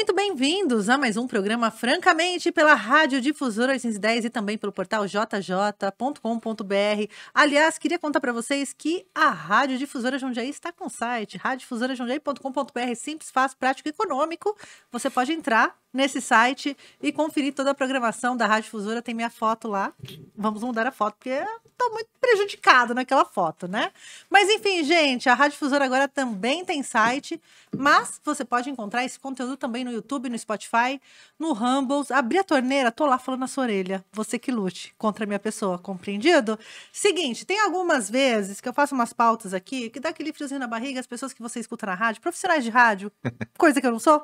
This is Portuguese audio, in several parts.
Muito bem-vindos a mais um programa Francamente pela Rádio Difusora 810 e também pelo portal jj.com.br. Aliás, queria contar para vocês que a Rádio Difusora Jundiaí está com o site radiodifusora.jundiaí.com.br, simples, fácil, prático e econômico. Você pode entrar nesse site e conferir toda a programação da Rádio Difusora. Tem minha foto lá. Vamos mudar a foto, porque estou muito prejudicado naquela foto, né? Mas enfim, gente, a Rádio Difusora agora também tem site, mas você pode encontrar esse conteúdo também no YouTube, no Spotify, no Rumble. Abri a torneira, tô lá falando na sua orelha. Você que lute contra a minha pessoa, compreendido? Seguinte, tem algumas vezes que eu faço umas pautas aqui que dá aquele friozinho na barriga, as pessoas que você escuta na rádio, profissionais de rádio, coisa que eu não sou.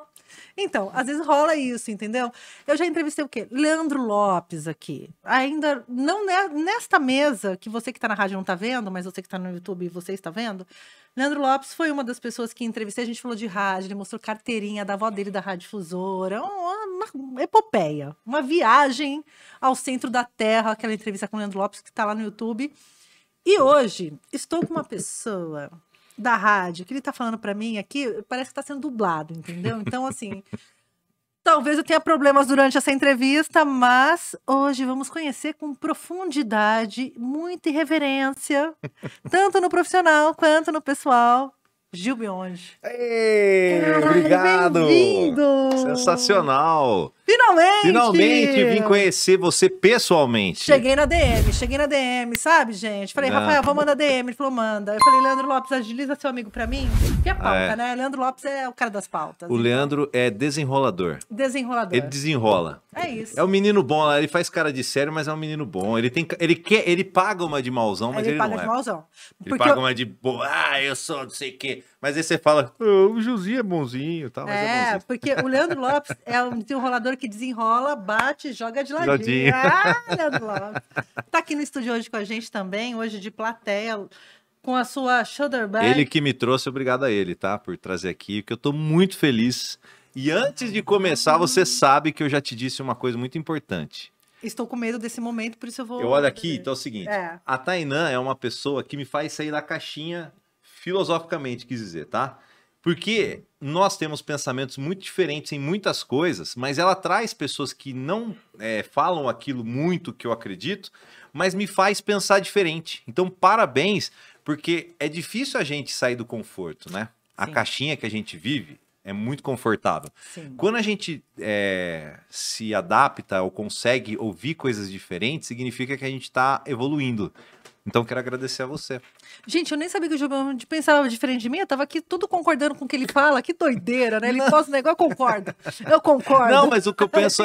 Então, às vezes rola isso, entendeu? Eu já entrevistei o quê? Leandro Lopes aqui. Ainda não nesta mesa, que você que está na rádio não está vendo, mas você que está no YouTube, você está vendo. Leandro Lopes foi uma das pessoas que entrevistei. A gente falou de rádio, ele mostrou carteirinha da avó dele da Rádio Difusora. Uma epopeia, uma viagem ao centro da terra, aquela entrevista com o Leandro Lopes que está lá no YouTube. E hoje estou com uma pessoa da rádio, que ele tá falando pra mim aqui, parece que tá sendo dublado, entendeu? Então, assim, talvez eu tenha problemas durante essa entrevista, mas hoje vamos conhecer com profundidade, muita irreverência, tanto no profissional quanto no pessoal, Gil Bionge. Obrigado! Bem-vindo! Sensacional! Finalmente vim conhecer você pessoalmente. Cheguei na DM, sabe, gente? Falei, Rafael, vou mandar DM. Ele falou, manda. Eu falei, Leandro Lopes, agiliza seu amigo pra mim. Que é pauta, né? Leandro Lopes é o cara das pautas. O Leandro é desenrolador. Desenrolador. Ele desenrola. É isso. É um menino bom, ele faz cara de sério, mas é um menino bom. Ele paga uma de mauzão, mas ele não é. Ele paga de mauzão. Ele paga uma de boa, eu sou não sei o quê. Mas aí você fala, o Josinho é bonzinho e tal, mas é bonzinho. Porque o Leandro Lopes é um desenrolador que desenrola, bate, joga de ladinho. Leandro Lopes. Tá aqui no estúdio hoje com a gente também, hoje de plateia, com a sua shoulder bag. Ele que me trouxe, obrigado a ele, tá? Por trazer aqui, que eu tô muito feliz. E antes de começar, você sabe que eu já te disse uma coisa muito importante. Estou com medo desse momento, por isso eu vou... Eu olho aqui, então é o seguinte, a Tainã é uma pessoa que me faz sair da caixinha filosoficamente, quis dizer, tá? Porque nós temos pensamentos muito diferentes em muitas coisas, mas ela traz pessoas que não falam aquilo muito que eu acredito, mas me faz pensar diferente. Então, parabéns, porque é difícil a gente sair do conforto, né? Sim. A caixinha que a gente vive é muito confortável. Sim. Quando a gente se adapta ou consegue ouvir coisas diferentes, significa que a gente está evoluindo. Então, quero agradecer a você. Gente, eu nem sabia que o Gil Bionge pensava diferente de mim. Eu tava aqui tudo concordando com o que ele fala. Que doideira, né? Ele posta um negócio, eu concordo. Eu concordo. Não, mas o que eu penso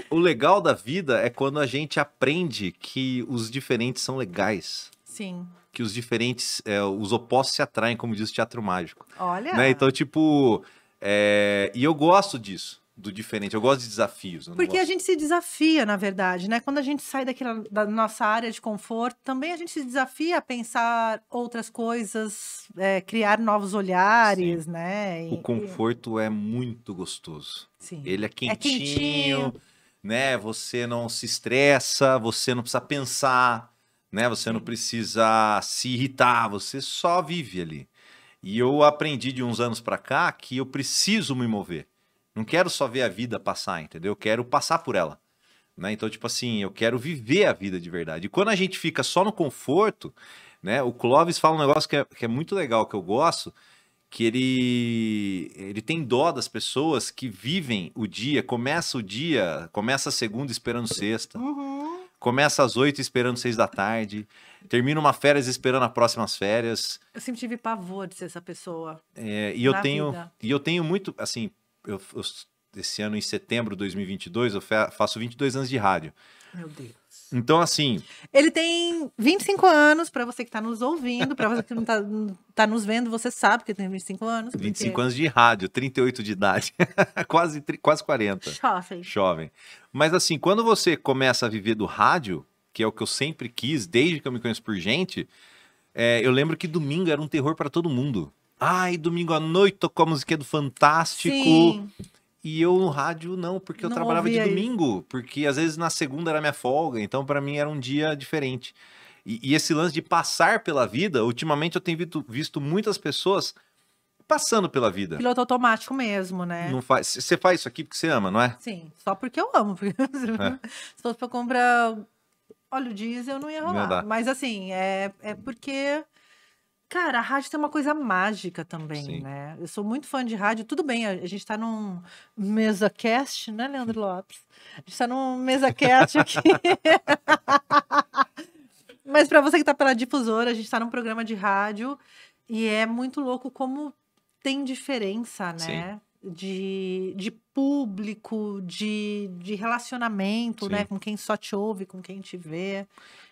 o legal da vida é quando a gente aprende que os diferentes são legais. Sim. Que os diferentes, os opostos se atraem, como diz o teatro mágico. Olha. Né? Então, tipo, e eu gosto disso. Do diferente, eu gosto de desafios. Porque a gente se desafia, na verdade, né? Quando a gente sai da nossa área de conforto, também a gente se desafia a pensar outras coisas, criar novos olhares, Sim. né? O conforto é muito gostoso. Sim. Ele é quentinho, né? Você não se estressa, você não precisa pensar, né? Você não precisa se irritar, você só vive ali. E eu aprendi de uns anos pra cá que eu preciso me mover. Não quero só ver a vida passar, entendeu? Eu quero passar por ela. Né? Então, tipo assim, eu quero viver a vida de verdade. E quando a gente fica só no conforto, né? O Clóvis fala um negócio que é muito legal, que eu gosto, que ele tem dó das pessoas que vivem o dia, começa a segunda esperando sexta, começa às 8 esperando 6 da tarde, termina uma férias esperando as próximas férias. Eu sempre tive pavor de ser essa pessoa. E eu tenho muito, assim... esse ano, em setembro de 2022, eu faço 22 anos de rádio. Meu Deus. Então, assim... Ele tem 25 anos, para você que está nos ouvindo, para você que não tá nos vendo, você sabe que ele tem 25 anos. 25 anos de rádio, 38 de idade. quase 40. Jovem. Mas, assim, quando você começa a viver do rádio, que é o que eu sempre quis, desde que eu me conheço por gente, eu lembro que domingo era um terror para todo mundo. Ai, domingo à noite tocou a musiquinha do Fantástico. Sim. E eu no rádio não, porque eu trabalhava de domingo. Porque às vezes na segunda era minha folga. Então pra mim era um dia diferente. E esse lance de passar pela vida, ultimamente eu tenho visto muitas pessoas passando pela vida. Piloto automático mesmo, né? Não faz, você faz isso aqui porque você ama, não é? Sim, só porque eu amo. Porque se fosse pra comprar óleo diesel, não ia Não rolar. dá. Mas assim, é porque, cara, a rádio tem uma coisa mágica também, Sim. né? Eu sou muito fã de rádio. Tudo bem, a gente tá num mesa-cast, né, Leandro Lopes? A gente tá num mesa-cast aqui. Mas pra você que tá pela difusora, a gente tá num programa de rádio e é muito louco como tem diferença, né? De público, de relacionamento, né? Sim. Com quem só te ouve, com quem te vê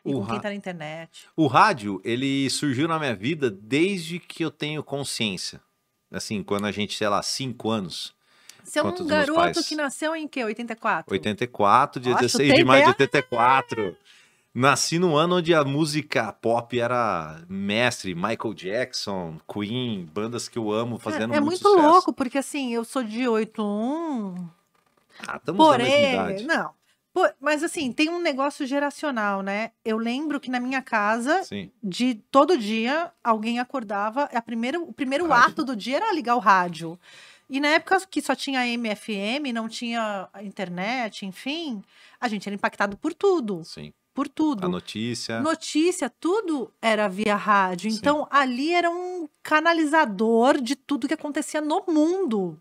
e O com quem ra- tá na internet. O rádio, ele surgiu na minha vida desde que eu tenho consciência. Assim, quando a gente, sei lá, 5 anos. Você é Quanto um dos meus garoto pais? que nasceu em quê? 84? 84, dia Ó, 16 chutei de maio de bem. 84. Nasci no ano onde a música pop era mestre, Michael Jackson, Queen, bandas que eu amo fazendo É muito muito sucesso. louco, porque assim, eu sou de 81, Ah, estamos na mesma porém, idade. não. Mas assim, tem um negócio geracional, né? Eu lembro que na minha casa, Sim. de todo dia, alguém acordava, o primeiro Rádio. ato do dia era ligar o rádio. E na época que só tinha AM, FM, não tinha internet, enfim, a gente era impactado por tudo. Sim. Por A tudo. notícia. Notícia, tudo era via rádio. Sim. Então, ali era um canalizador de tudo que acontecia no mundo,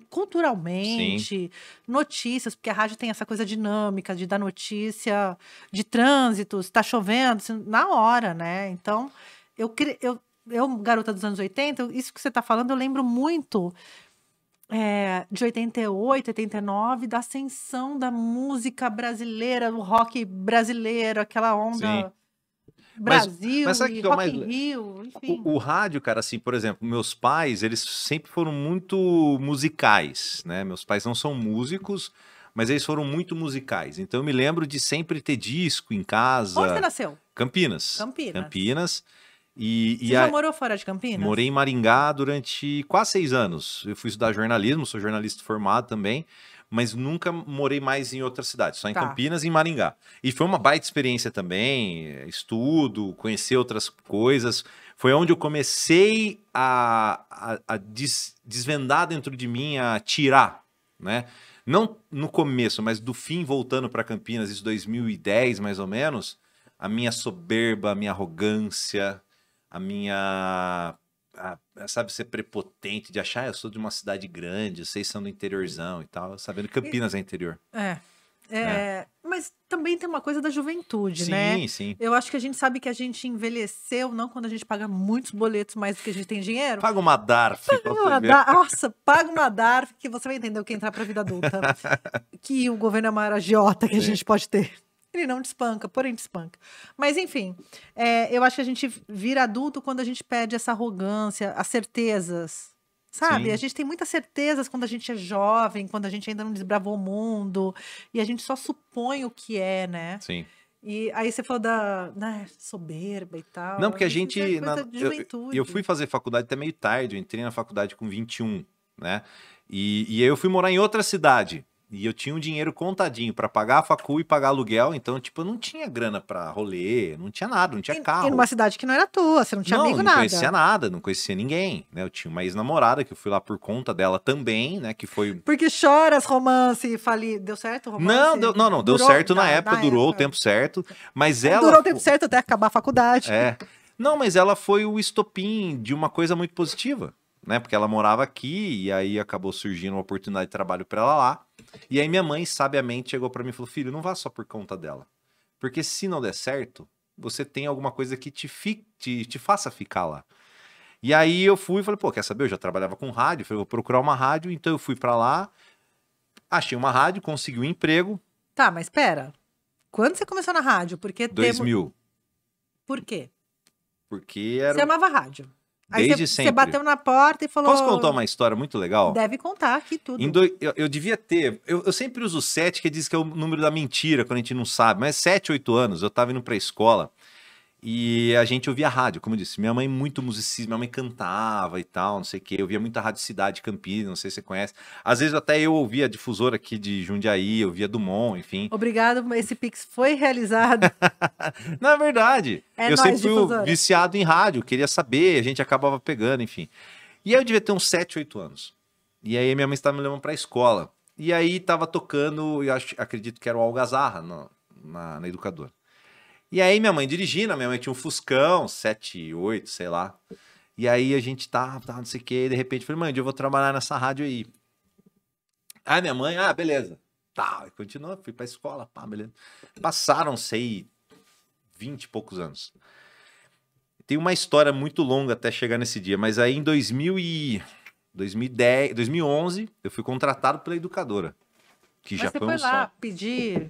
culturalmente, notícias, porque a rádio tem essa coisa dinâmica de dar notícia de trânsito, se tá chovendo, na hora, né? Então, eu, garota dos anos 80, isso que você tá falando, eu lembro muito de 88, 89, da ascensão da música brasileira, do rock brasileiro, aquela onda Brasil mas sabe o e que é o Rock mais in Rio, enfim. O rádio, cara, assim, por exemplo, meus pais, eles sempre foram muito musicais, né? Meus pais não são músicos, mas eles foram muito musicais. Então eu me lembro de sempre ter disco em Onde você casa. nasceu? Campinas. Campinas. Campinas. E Você já morou fora de Campinas? morei em Maringá durante quase 6 anos. Eu fui estudar jornalismo, sou jornalista formado também, mas nunca morei mais em outra cidade, só em Tá. Campinas e em Maringá. E foi uma baita experiência também, estudo, conhecer outras coisas. Foi onde eu comecei a desvendar dentro de mim, a tirar, né? Não no começo, mas do fim, voltando para Campinas, isso 2010 mais ou menos, a minha soberba, a minha arrogância, a minha, sabe, ser prepotente, de achar, eu sou de uma cidade grande, vocês são do interiorzão e tal, sabendo que Campinas é interior. Mas também tem uma coisa da juventude, né? Sim, sim. Eu acho que a gente sabe que a gente envelheceu, não quando a gente paga muitos boletos mais do que a gente tem dinheiro. Paga uma DARF pra você ver. Nossa, paga uma DARF que você vai entender o que é entrar pra vida adulta. Que o governo é a maior agiota que a gente pode ter. Ele não te espanca, porém te espanca. Mas, enfim, eu acho que a gente vira adulto quando a gente perde essa arrogância, as certezas. Sabe? Sim. A gente tem muitas certezas quando a gente é jovem, quando a gente ainda não desbravou o mundo. E a gente só supõe o que é, né? Sim. E aí você falou da soberba e tal. Não, porque a Isso gente. é coisa de juventude. Eu fui fazer faculdade até meio tarde, eu entrei na faculdade com 21, né? E aí eu fui morar em outra cidade. E eu tinha um dinheiro contadinho pra pagar a facul e pagar aluguel, então, tipo, eu não tinha grana pra rolê, não tinha nada, não tinha carro. E numa cidade que não era tua, você não tinha amigo, não nada. conhecia nada, não conhecia ninguém, né? Eu tinha uma ex-namorada que eu fui lá por conta dela também, né? Que foi. Porque choras romance e fali. Deu certo o romance? Não, deu Durou? certo na época, durou o tempo certo, mas ela. Durou o tempo certo até acabar a faculdade. Não, mas ela foi o estopim de uma coisa muito positiva, né? Porque ela morava aqui e aí acabou surgindo uma oportunidade de trabalho pra ela lá. E aí minha mãe, sabiamente, chegou pra mim e falou: filho, não vá só por conta dela. Porque se não der certo, você tem alguma coisa que te faça ficar lá. E aí eu fui e falei: pô, quer saber? Eu já trabalhava com rádio, falei: vou procurar uma rádio. Então eu fui pra lá, achei uma rádio, consegui um emprego. Tá, mas pera. Quando você começou na rádio? Porque 2000. Por quê? Porque era. Você amava rádio. Aí Desde você sempre. bateu na porta e falou... Posso contar uma história muito legal? Deve contar aqui tudo. Eu devia ter. Eu sempre uso 7, que diz que é o número da mentira, quando a gente não sabe. Mas 7, 8 anos, eu tava indo pra escola e a gente ouvia rádio, como eu disse. Minha mãe muito musicista, minha mãe cantava e tal, não sei o quê. Eu via muita Rádio Cidade Campinas, não sei se você conhece. Às vezes até eu ouvia a difusora aqui de Jundiaí, eu via Dumont, enfim. Obrigado, esse Pix foi realizado. Na verdade, É eu nóis, sempre fui difusora. viciado em rádio, queria saber, a gente acabava pegando, enfim. E aí eu devia ter uns 7, 8 anos. E aí minha mãe estava me levando pra escola. E aí tava tocando, acredito que era o Algazarra na educadora. E aí minha mãe dirigindo, minha mãe tinha um Fuscão, 7, 8, sei lá. E aí a gente tava não sei o que, e de repente eu falei, mãe, eu vou trabalhar nessa rádio aí. Aí minha mãe, beleza. Tá, continua, fui pra escola, beleza. Passaram, sei, 20 e poucos anos. Tem uma história muito longa até chegar nesse dia, mas aí em 2011, eu fui contratado pela educadora. Que Mas já você foi foi um lá sonho. pedir...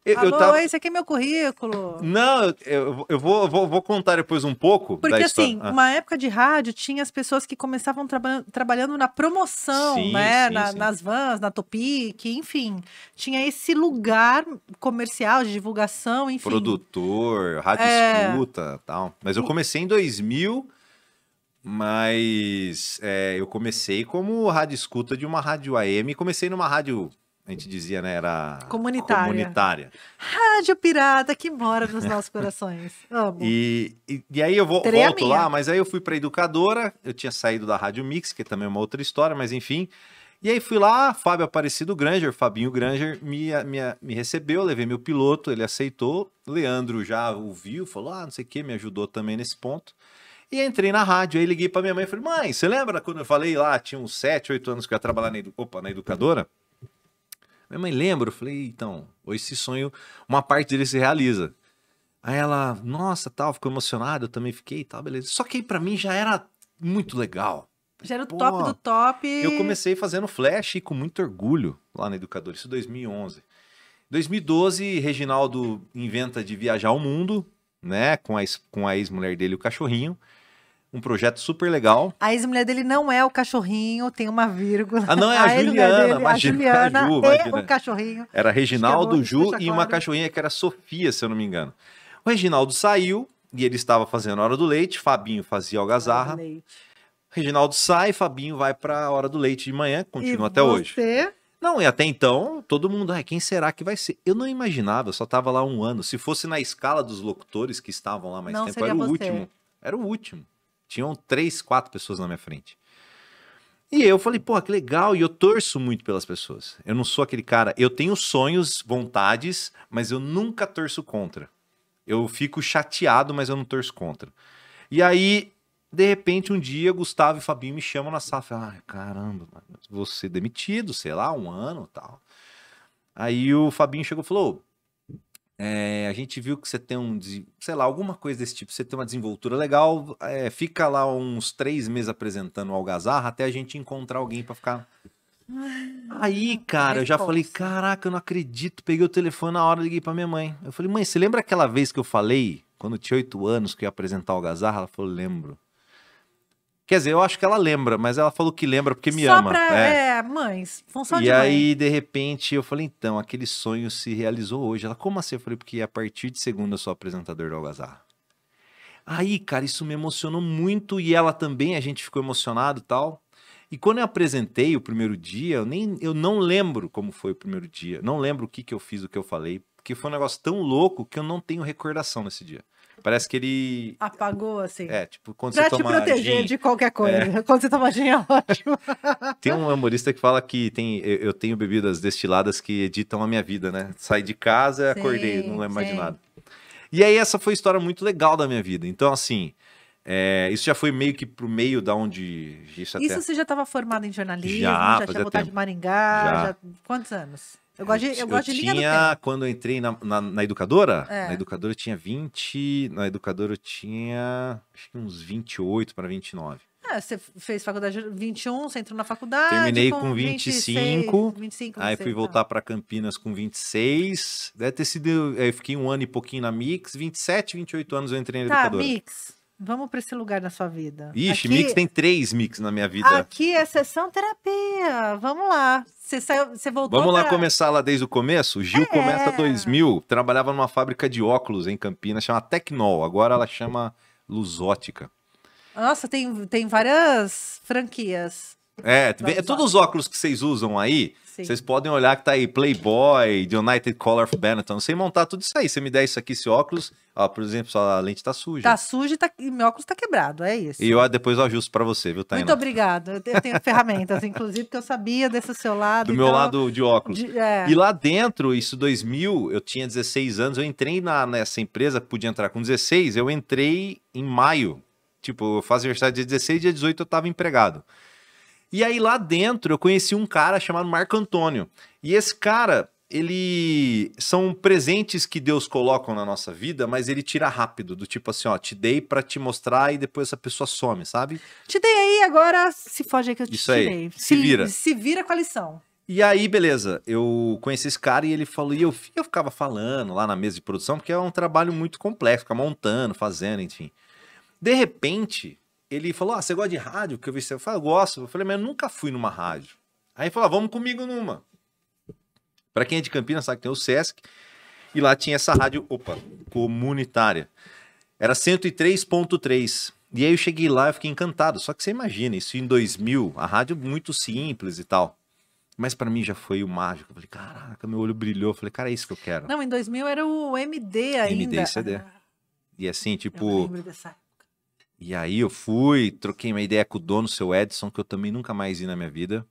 Eu esse aqui é meu currículo. Não, eu vou contar depois um pouco da Porque história. assim, uma época de rádio tinha as pessoas que começavam trabalhando na promoção, Sim, né? sim. Nas vans, na Topic, enfim. Tinha esse lugar comercial de divulgação, enfim. Produtor, rádio escuta, tal. Mas eu comecei em 2000, mas eu comecei como rádio escuta de uma rádio AM. Comecei numa rádio, a gente dizia, né? Era comunitária. Rádio pirata que mora nos nossos corações. Amo. E aí eu volto lá, mas aí eu fui pra educadora. Eu tinha saído da Rádio Mix, que também é uma outra história, mas enfim. E aí fui lá, Fábio Aparecido Granger, Fabinho Granger, me recebeu, levei meu piloto, ele aceitou. Leandro já ouviu, falou, não sei o que, me ajudou também nesse ponto. E entrei na rádio, aí liguei pra minha mãe e falei, mãe, você lembra quando eu falei lá, tinha uns 7, 8 anos que eu ia trabalhar na educadora? Minha mãe lembra, eu falei, então, hoje esse sonho, uma parte dele se realiza. Aí ela, nossa, tal, ficou emocionada, eu também fiquei, tal, beleza. Só que aí pra mim já era muito legal. Já era o top do top. Eu comecei fazendo flash e com muito orgulho lá na educadora, isso em 2011. 2012, Reginaldo inventa de viajar ao mundo, né, com a ex-mulher dele, o cachorrinho. Um projeto super legal. A ex-mulher dele não é o cachorrinho, tem uma vírgula. Não, é a Juliana. Dele, a Juliana e o cachorrinho. Era Reginaldo, Ju e uma cachorrinha que era Sofia, se eu não me engano. O Reginaldo saiu e ele estava fazendo a Hora do Leite, Fabinho fazia Algazarra. Reginaldo sai, Fabinho vai para a Hora do Leite de manhã, continua até hoje. Não, e até então, todo mundo, quem será que vai ser? Eu não imaginava, eu só estava lá 1 ano. Se fosse na escala dos locutores que estavam lá mais tempo, era o último. Era o último. Tinham 3, 4 pessoas na minha frente. E eu falei, que legal, e eu torço muito pelas pessoas. Eu não sou aquele cara, eu tenho sonhos, vontades, mas eu nunca torço contra. Eu fico chateado, mas eu não torço contra. E aí, de repente, um dia, Gustavo e Fabinho me chamam na sala. Falam, caramba, vou ser demitido, sei lá, 1 ano e tal. Aí o Fabinho chegou e falou, a gente viu que você tem sei lá, alguma coisa desse tipo, você tem uma desenvoltura legal, fica lá uns 3 meses apresentando o Algazarra até a gente encontrar alguém pra ficar... Aí, cara, eu já falei, caraca, eu não acredito, peguei o telefone na hora, liguei pra minha mãe. Eu falei, mãe, você lembra aquela vez que eu falei, quando eu tinha 8 anos, que eu ia apresentar o Algazarra? Ela falou, lembro. Quer dizer, eu acho que ela lembra, mas ela falou que lembra porque me ama. Mães, função de mãe. E aí, de repente, eu falei, então, aquele sonho se realizou hoje. Ela, como assim? Eu falei, porque a partir de segunda eu sou apresentador do Algazarra. Aí, cara, isso me emocionou muito e ela também, a gente ficou emocionado e tal. E quando eu apresentei o primeiro dia, eu não lembro como foi o primeiro dia. Não lembro o que eu fiz, o que eu falei. Porque foi um negócio tão louco que eu não tenho recordação nesse dia. Parece que ele... apagou, assim. Tipo, quando pra você toma te proteger gin, de qualquer coisa. Quando você toma gin, é ótimo. Tem um humorista que fala que eu tenho bebidas destiladas que editam a minha vida, né? Saí de casa, acordei, não lembro mais de nada. E aí essa foi a história muito legal da minha vida. Então, assim, isso já foi meio que pro meio da onde... Isso você já estava formado em jornalismo? Já tinha voltado de Maringá? Quantos anos? Eu gosto de linha do tempo. Quando eu entrei na educadora, na educadora eu tinha 20, na educadora eu tinha acho que uns 28 para 29. Você fez faculdade 21, você entrou na faculdade. Terminei com 25, aí fui voltar para Campinas com 26. Deve ter sido, eu fiquei 1 ano e pouquinho na Mix, 27, 28 anos eu entrei na educadora. Mix. Vamos para esse lugar na sua vida. Ixi, aqui, Mix tem 3 Mix na minha vida. Aqui é sessão terapia. Vamos lá. Você voltou Vamos lá começar lá desde o começo? O Gil começa 2000. Trabalhava numa fábrica de óculos em Campinas, chama Tecnol. Agora ela chama Luzótica. Nossa, tem várias franquias. Todos os óculos que vocês usam aí, Sim. Vocês podem olhar que tá aí Playboy, The United Color of Benetton. Eu sei montar tudo isso aí. Você me der isso aqui, esse óculos, ó, por exemplo, sua lente tá suja. Tá sujo e meu óculos tá quebrado, é isso. E depois eu ajusto pra você, viu, Tainá? Muito obrigada. Eu tenho ferramentas, inclusive, que eu sabia desse seu lado. Do meu lado de óculos. É. E lá dentro, isso 2000, eu tinha 16 anos, eu entrei nessa empresa, podia entrar com 16, eu entrei em maio. Tipo, eu faço aniversário dia 16, dia 18 eu tava empregado. E aí lá dentro eu conheci um cara chamado Marco Antônio. E esse cara, ele... São presentes que Deus coloca na nossa vida, mas ele tira rápido. Do tipo assim, ó, te dei pra te mostrar e depois essa pessoa some, sabe? Te dei aí, agora se foge aí que eu te Isso aí, tirei. se vira. Se vira com a lição. E aí, beleza, eu conheci esse cara e ele falou, e eu ficava falando lá na mesa de produção, porque é um trabalho muito complexo, ficar montando, fazendo, enfim. De repente, ele falou, você gosta de rádio? Que eu vi você. Eu falei, eu gosto. Eu falei, mas eu nunca fui numa rádio. Aí ele falou, vamos comigo numa. Pra quem é de Campinas, sabe que tem o Sesc. E lá tinha essa rádio, comunitária. Era 103.3. E aí eu cheguei lá e fiquei encantado. Só que você imagina, isso em 2000, a rádio muito simples e tal. Mas pra mim já foi o mágico. Eu falei, caraca, meu olho brilhou. Eu falei, cara, é isso que eu quero. Não, em 2000 era o MD ainda. MD e CD. E assim, Eu tipo... lembro dessa. E aí eu fui, troquei uma ideia com o dono, o seu Edson, que eu também nunca mais vi na minha vida.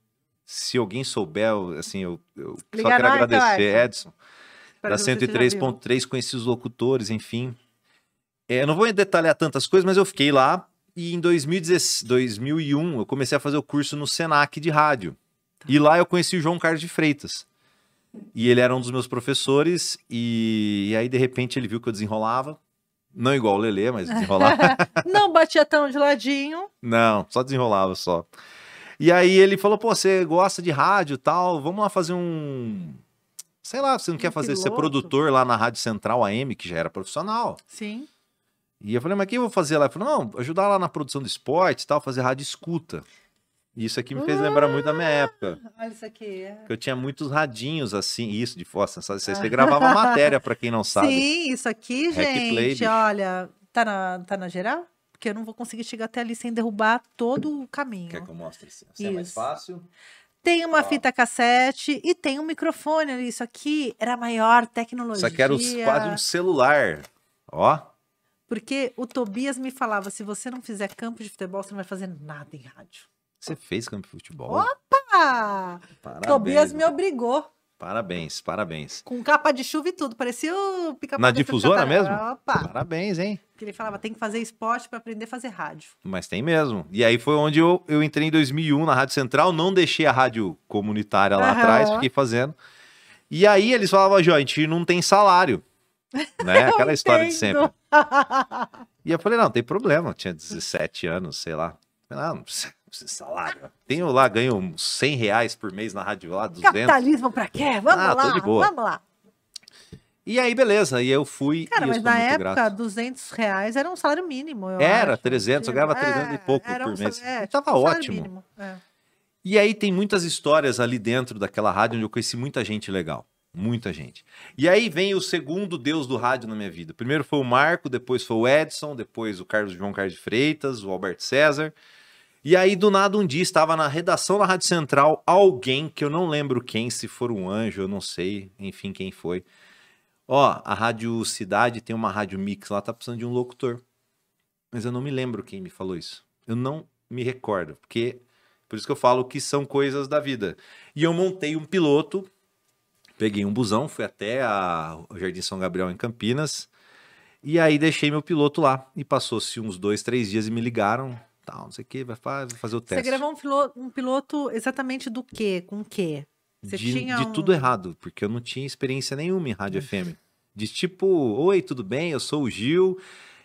Se alguém souber, assim, eu só quero nós, agradecer, então, Edson. Espero Da que você esteja vivo. 103.3, conheci os locutores, enfim. Eu não vou detalhar tantas coisas, mas eu fiquei lá e em 2001 eu comecei a fazer o curso no Senac de rádio. E lá eu conheci o João Carlos de Freitas. E ele era um dos meus professores e aí de repente ele viu que eu desenrolava. Não igual o Lelê, mas desenrolava. Não batia tão de ladinho. Não, só desenrolava só. E aí ele falou, pô, você gosta de rádio e tal, vamos lá fazer um... Sei lá, você não quer fazer, ser piloto? produtor lá na Rádio Central AM, que já era profissional. Sim. E eu falei, mas o que eu vou fazer lá? Ele falou, não, ajudar lá na produção do esporte e tal, fazer rádio escuta. E isso aqui me fez lembrar muito da minha época. Olha isso aqui. Que eu tinha muitos radinhos assim, isso de fossa, sabe? Você gravava matéria, pra quem não sabe. Sim, isso aqui, Hack gente, Play, bicho. olha, tá na geral? Porque eu não vou conseguir chegar até ali sem derrubar todo o caminho. Quer que eu mostre assim? Assim é mais Isso. fácil. Tem uma Ó. fita cassete e tem um microfone ali. Isso aqui era a maior tecnologia. Isso aqui era quase um celular. Ó. Porque o Tobias me falava, se você não fizer campo de futebol, você não vai fazer nada em rádio. Você fez campo de futebol? Opa! Parabéns. Tobias me obrigou. Parabéns, parabéns. Com capa de chuva e tudo. Parecia o pica-pau. Na da difusora Santa mesmo? Opa! Parabéns, hein? Porque ele falava, tem que fazer esporte para aprender a fazer rádio. Mas tem mesmo. E aí foi onde eu entrei em 2001 na Rádio Central, não deixei a rádio comunitária lá Aham. atrás, fiquei fazendo. E aí eles falavam, Jó, a gente não tem salário. Né? Aquela história de sempre. E eu falei, não tem problema. Eu tinha 17 anos, sei lá. Não precisa salário. Tenho lá, ganho uns 100 reais por mês na rádio lá, 200. Capitalismo pra quê? Vamos Ah, lá, tô de boa. vamos lá. E aí, beleza. E eu fui. Cara, e eu mas sou na muito época, grato. R$200 era um salário mínimo, eu Era acho. 300, eu ganhava 300 e pouco era por um mês. salário- Tava tipo um salário ótimo. mínimo, é. E aí tem muitas histórias ali dentro daquela rádio onde eu conheci muita gente legal. Muita gente. E aí vem o segundo deus do rádio na minha vida. Primeiro foi o Marco, depois foi o Edson, depois o João Carlos de Freitas, o Alberto César. E aí, do nada, um dia, estava na redação da Rádio Central, alguém, que eu não lembro quem, se for um anjo, eu não sei, enfim, quem foi. Ó, a Rádio Cidade tem uma rádio mix lá, tá precisando de um locutor. Mas eu não me lembro quem me falou isso. Eu não me recordo, porque... Por isso que eu falo que são coisas da vida. E eu montei um piloto, peguei um busão, fui até o Jardim São Gabriel, em Campinas, e aí deixei meu piloto lá. E passou-se uns 2, 3 dias e me ligaram... Não sei o que, vai fazer o teste. Você gravou um piloto exatamente do quê? Com o quê? Você De tudo errado, porque eu não tinha experiência nenhuma em rádio FM. De tipo, oi, tudo bem? Eu sou o Gil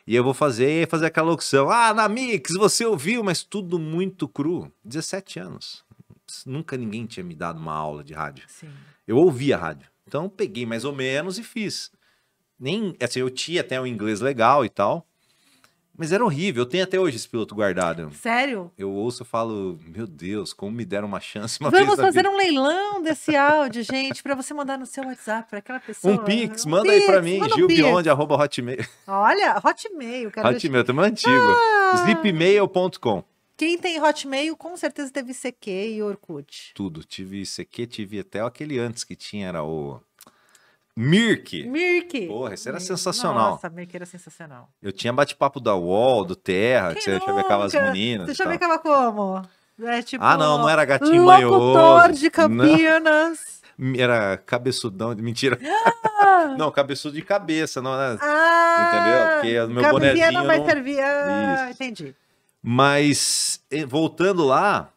e eu vou fazer aquela locução. Ah, na Mix, você ouviu, mas tudo muito cru. 17 anos. Nunca ninguém tinha me dado uma aula de rádio. Sim. Eu ouvia rádio. Então, peguei mais ou menos e fiz. Nem, assim, eu tinha até um inglês legal e tal. Mas era horrível, eu tenho até hoje esse piloto guardado. Sério? Eu ouço e falo, meu Deus, como me deram uma chance uma Vamos vez na fazer vida. um leilão desse áudio, gente, para você mandar no seu WhatsApp para aquela pessoa. Um Pix, manda aí pra mim, manda um Pix. gilbionde@hotmail. Olha, Hotmail. Quero Hotmail, também antigo. Zipmail.com. Quem tem Hotmail, com certeza teve ICQ e Orkut. Tudo. Tive ICQ, tive até aquele antes que tinha, era o Mirk. Mirk. Porra, esse era sensacional. Nossa, Mirk era sensacional. Eu tinha bate-papo da UOL, do Terra, que você chavecava as nunca? meninas. Você e tal. chavecava como? É tipo... Não era gatinho locutor manhoso. de Campinas. Era cabeçudão, mentira. Não, cabeçudo de cabeça, não era. Entendeu? Porque o meu bonezinho não vai não- servir. Isso. Entendi. Mas, voltando lá,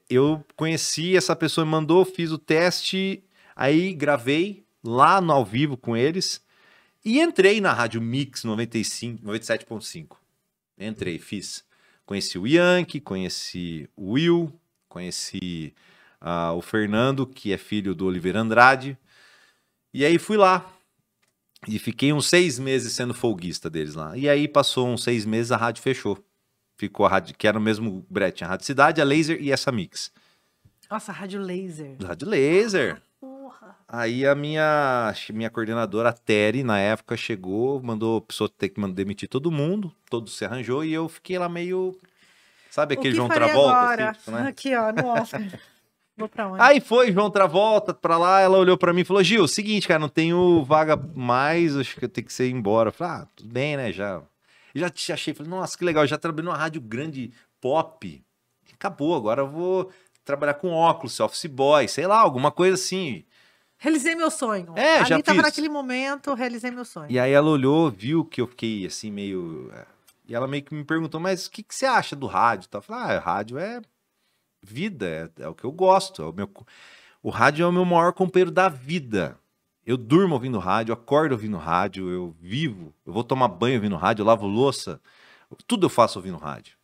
eu conheci essa pessoa, me mandou, fiz o teste, aí gravei lá no ao vivo com eles e entrei na Rádio Mix 97.5. Entrei, fiz. Conheci o Yankee, conheci o Will, conheci o Fernando, que é filho do Oliveira Andrade. E aí fui lá. E fiquei uns 6 meses sendo folguista deles lá. E aí passou uns 6 meses, a rádio fechou. Ficou a rádio, que era o mesmo Brett, a Rádio Cidade, a Laser e essa Mix. Nossa, Rádio Laser. Rádio Laser. Porra. Aí a minha coordenadora, a Terry, na época, chegou, mandou a pessoa ter que demitir todo mundo, todo se arranjou, e eu fiquei lá meio... Sabe aquele João Travolta? Agora? Assim, tipo, né? Aqui, ó, no Oscar. Vou pra onde? Aí foi, João Travolta, pra lá, ela olhou pra mim e falou, Gil, seguinte, cara, não tenho vaga mais, acho que eu tenho que ser embora. Eu falei, tudo bem, né, já te achei, falei, nossa, que legal, já trabalhei numa rádio grande, pop, acabou, agora eu vou trabalhar com óculos, office boy, sei lá, alguma coisa assim. Realizei meu sonho. Já Ali tava fiz. naquele momento, realizei meu sonho. E aí ela olhou, viu que eu fiquei assim, meio... E ela meio que me perguntou, mas o que você acha do rádio? Eu falei, rádio é vida, é o que eu gosto, o rádio é o meu maior companheiro da vida. Eu durmo ouvindo rádio, eu acordo ouvindo rádio, eu vivo, eu vou tomar banho ouvindo rádio, eu lavo louça, tudo eu faço ouvindo rádio.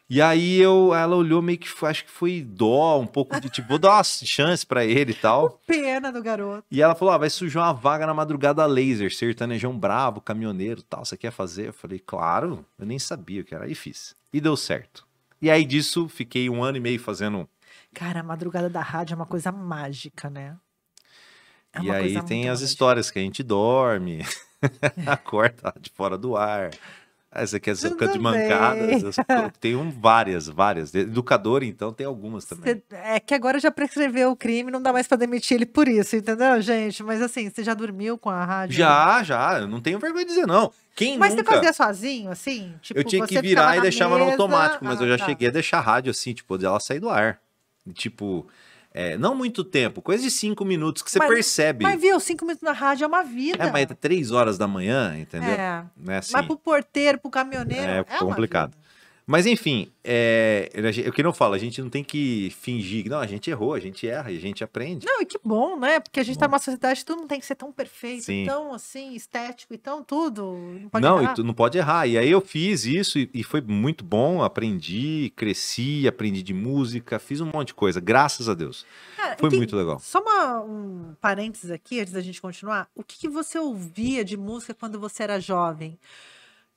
E aí ela olhou meio que, acho que foi dó, um pouco de tipo, vou dar uma chance pra ele e tal. Pena do garoto. E ela falou, vai surgir uma vaga na Madrugada Laser, sertanejão bravo, caminhoneiro e tal, você quer fazer? Eu falei, claro, eu nem sabia o que era, aí fiz. E deu certo. E aí disso, fiquei 1 ano e meio fazendo... Cara, a madrugada da rádio é uma coisa mágica, né? E aí tem as histórias que a gente dorme, acorda de fora do ar. Aí você quer soca de mancadas. Tem várias. Educador, então, tem algumas também. É que agora já prescreveu o crime, não dá mais pra demitir ele por isso, entendeu, gente? Mas assim, você já dormiu com a rádio? Já. Eu não tenho vergonha de dizer, não. Mas nunca... você fazia sozinho, assim? Tipo, eu tinha que você virar e deixava no mesa... automático, mas eu já tá. cheguei a deixar a rádio assim, tipo, ela sair do ar. Tipo... não muito tempo, coisa de 5 minutos que você percebe. Mas viu, 5 minutos na rádio é uma vida. Mas é 3 horas da manhã, entendeu? É. Assim, mas pro porteiro, pro caminhoneiro, é complicado. Mas enfim, o que eu falo, a gente não tem que fingir que não, a gente errou, a gente erra e a gente aprende. Não, e que bom, né? Porque a gente tá numa sociedade que tudo não tem que ser tão perfeito, Sim. tão assim, estético e tão tudo. Não pode Não, errar. e tu não pode errar. E aí eu fiz isso e foi muito bom, aprendi, cresci, aprendi de música, fiz um monte de coisa, graças a Deus. Cara, Foi muito legal. Só um parênteses aqui, antes da gente continuar. O que você ouvia de música quando você era jovem?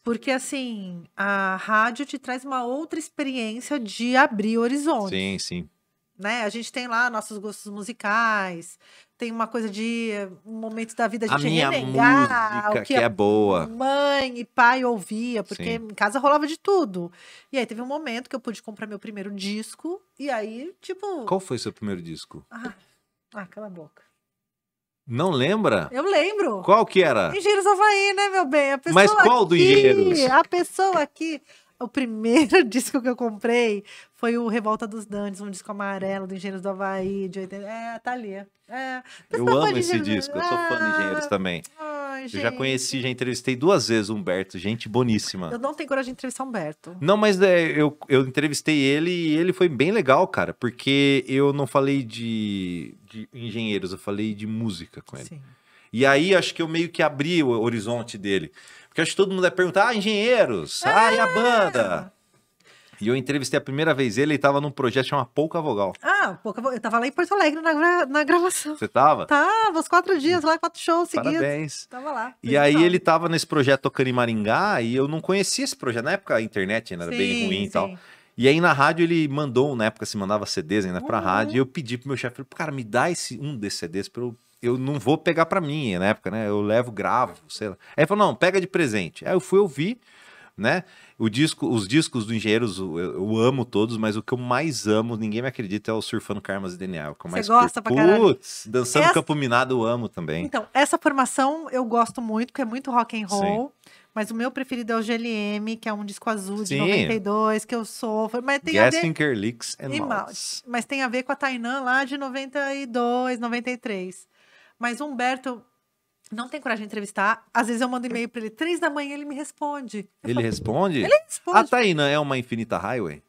Porque, assim, a rádio te traz uma outra experiência de abrir horizontes. Sim. Né? A gente tem lá nossos gostos musicais, tem uma coisa de momentos da vida de te minha renegar, música o que que é boa. Mãe e pai ouvia, porque Sim. em casa rolava de tudo. E aí teve um momento que eu pude comprar meu primeiro disco, e aí, tipo... Qual foi o seu primeiro disco? Cala a boca. Não lembra? Eu lembro. Qual que era? Engenheiros do Havaí, né, meu bem? Mas qual do Engenheiros? A pessoa aqui... O primeiro disco que eu comprei foi o Revolta dos Dantes, um disco amarelo do Engenheiros do Havaí, de 80. Tá ali. Eu amo esse disco, eu sou fã de Engenheiros também. Ai, eu já conheci, já entrevistei 2 vezes o Humberto, gente boníssima. Eu não tenho coragem de entrevistar o Humberto. Não, mas eu entrevistei ele e ele foi bem legal, cara, porque eu não falei de engenheiros, eu falei de música com ele. Sim. E aí acho que eu meio que abri o horizonte dele. Porque acho que todo mundo vai perguntar, engenheiros, e a banda? E eu entrevistei a primeira vez ele tava num projeto chamado Pouca Vogal. Eu tava lá em Porto Alegre na gravação. Você tava? Tava, os 4 dias lá, 4 shows seguidos. Parabéns. Tava lá. E aí ele tava nesse projeto tocando em Maringá e eu não conhecia esse projeto. Na época a internet ainda era bem ruim e tal. E aí na rádio ele mandou, na época se mandava CDs ainda pra rádio, e eu pedi pro meu chefe, falei, cara, me dá um desses CDs pra eu não vou pegar pra mim, na época, né? Eu levo, gravo, sei lá. Aí ele falou, não, pega de presente. Aí eu fui ouvir, né? Os discos do Engenheiros eu amo todos, mas o que eu mais amo, ninguém me acredita, é o Surfando Karmas e DNA. O que eu mais Você gosta pra caralho? Putz, Dançando Campo Minado eu amo também. Então, essa formação eu gosto muito, porque é muito rock and roll. Mas o meu preferido é o GLM, que é um disco azul de 92, que eu sofro. Mas tem a ver... Gessinger, Licks and Maltz. Mas tem a ver com a Tainã lá de 92, 93. Mas o Humberto não tem coragem de entrevistar. Às vezes eu mando e-mail pra ele, 3 da manhã ele me responde. Ele responde? Ele responde. A Tainã é uma Infinita Highway?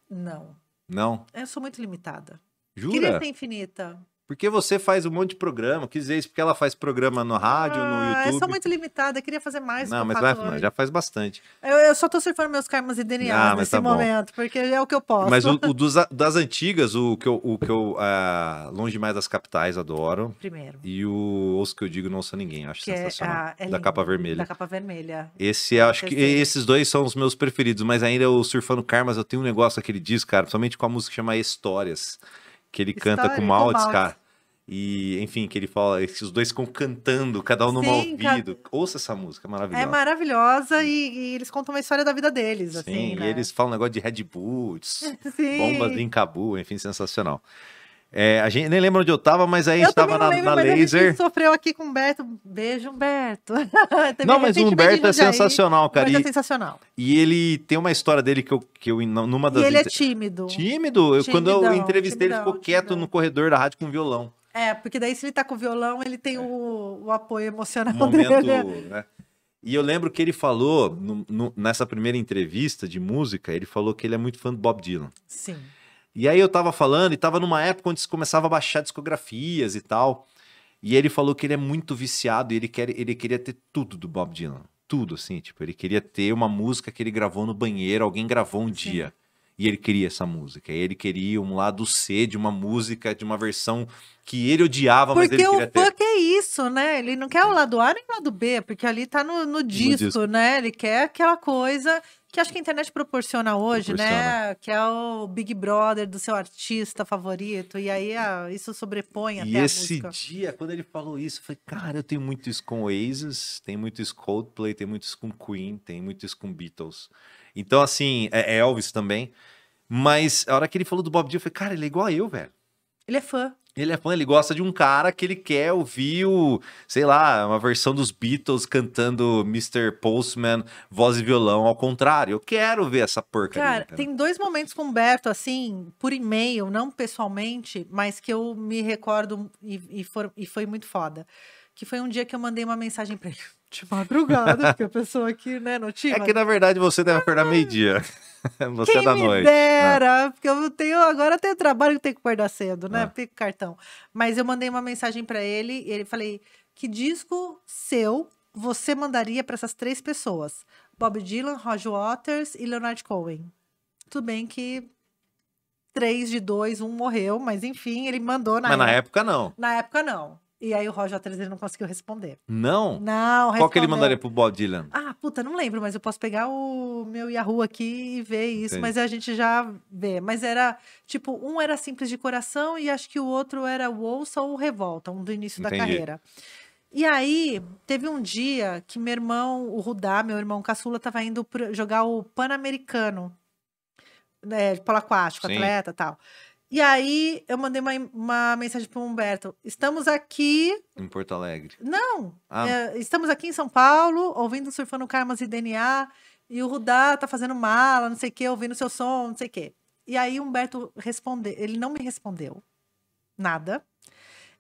Não. Não? Eu sou muito limitada. Jura? Queria ser infinita. Porque você faz um monte de programa. Quis dizer isso porque ela faz programa no rádio, no YouTube. Eu sou muito limitada, queria fazer mais. Não, mas já faz bastante. Eu só tô surfando meus karmas e DNA nesse momento, porque é o que eu posso. Mas das antigas, o que eu Longe Mais das Capitais, adoro. Primeiro. E o Ouço Que Eu Digo Não Ouço Ninguém, acho que sensacional. Da lindo, Capa Vermelha. Da Capa Vermelha. Acho que esses dois são os meus preferidos, mas ainda o Surfando Karmas, eu tenho um negócio aquele disco, cara, principalmente com a música que chama Histórias. Que ele canta com Maltz, cara. E, enfim, que ele fala, esses dois ficam cantando, cada um num ouvido. Ouça essa música, é maravilhosa. É maravilhosa e eles contam uma história da vida deles, Sim, assim, né? E eles falam um negócio de Red Bulls, bombas em Cabu, enfim, sensacional. A gente nem lembra onde eu tava, mas aí a gente tava na Laser. A gente sofreu aqui com o Humberto. Beijo, Humberto. Não, mas o Humberto é sensacional, cara. É sensacional. E ele tem uma história dele que eu numa das... E ele é tímido. Tímido? Quando eu entrevistei, ele ficou quieto no corredor da rádio com violão. Porque daí se ele tá com o violão, ele tem o apoio emocional dele. Né? E eu lembro que ele falou, nessa primeira entrevista de música, ele falou que ele é muito fã do Bob Dylan. Sim. E aí eu tava falando, e tava numa época onde se começava a baixar discografias e tal. E ele falou que ele é muito viciado e ele queria ter tudo do Bob Dylan. Tudo, assim, tipo, ele queria ter uma música que ele gravou no banheiro, alguém gravou um dia. E ele queria essa música. E ele queria um lado C de uma música, de uma versão que ele odiava, mas ele queria ter. Porque o funk é isso, né? Ele não quer o lado A nem o lado B, porque ali tá no disco, né? Ele quer aquela coisa que acho que a internet proporciona hoje, né? Que é o Big Brother do seu artista favorito. E aí isso sobrepõe até a música. E esse dia, quando ele falou isso, eu falei, cara, eu tenho muito isso com Oasis, tem muito isso com Coldplay, tem muito isso com Queen, tem muito isso com Beatles. Então, assim, Elvis também. Mas a hora que ele falou do Bob Dylan, eu falei, cara, ele é igual a eu, velho. Ele é fã. Ele é fã, ele gosta de um cara que ele quer ouvir sei lá, uma versão dos Beatles cantando Mr. Postman, voz e violão, ao contrário. Eu quero ver essa porcaria. Cara, tem 2 momentos com o Humberto, assim, por e-mail, não pessoalmente, mas que eu me recordo e foi muito foda. Que foi um dia que eu mandei uma mensagem pra ele de madrugada, porque a pessoa aqui, né, não tinha. É que, na verdade, você deve acordar meio-dia. Você Quem é da me noite. dera, porque agora eu tenho trabalho que tenho que acordar cedo, né? Pico cartão. Mas eu mandei uma mensagem pra ele e ele falei: que disco seu você mandaria pra essas 3 pessoas? Bob Dylan, Roger Waters e Leonard Cohen. Tudo bem que 3 de 2, um morreu, mas enfim, ele mandou Mas na época não. Na época não. E aí o Roger Waters ele não conseguiu responder. Não? Não, respondeu. Qual que ele mandaria pro Bob Dylan? Puta, não lembro, mas eu posso pegar o meu Yahoo aqui e ver isso, Entendi. mas a gente já vê. Mas era, tipo, um era Simples de Coração e acho que o outro era o Ouça ou Revolta, um do início da carreira. E aí, teve um dia que meu irmão, o Rudá, meu irmão caçula, tava indo jogar o Pan-Americano, né, polo aquático, atleta e tal. E aí, eu mandei uma mensagem pro Humberto. Estamos aqui... Em Porto Alegre. Não. Estamos aqui em São Paulo, ouvindo Surfando Karmas e DNA. E o Rudá tá fazendo mala, não sei o quê, ouvindo seu som, não sei o quê. E aí, o Humberto respondeu. Ele não me respondeu. Nada.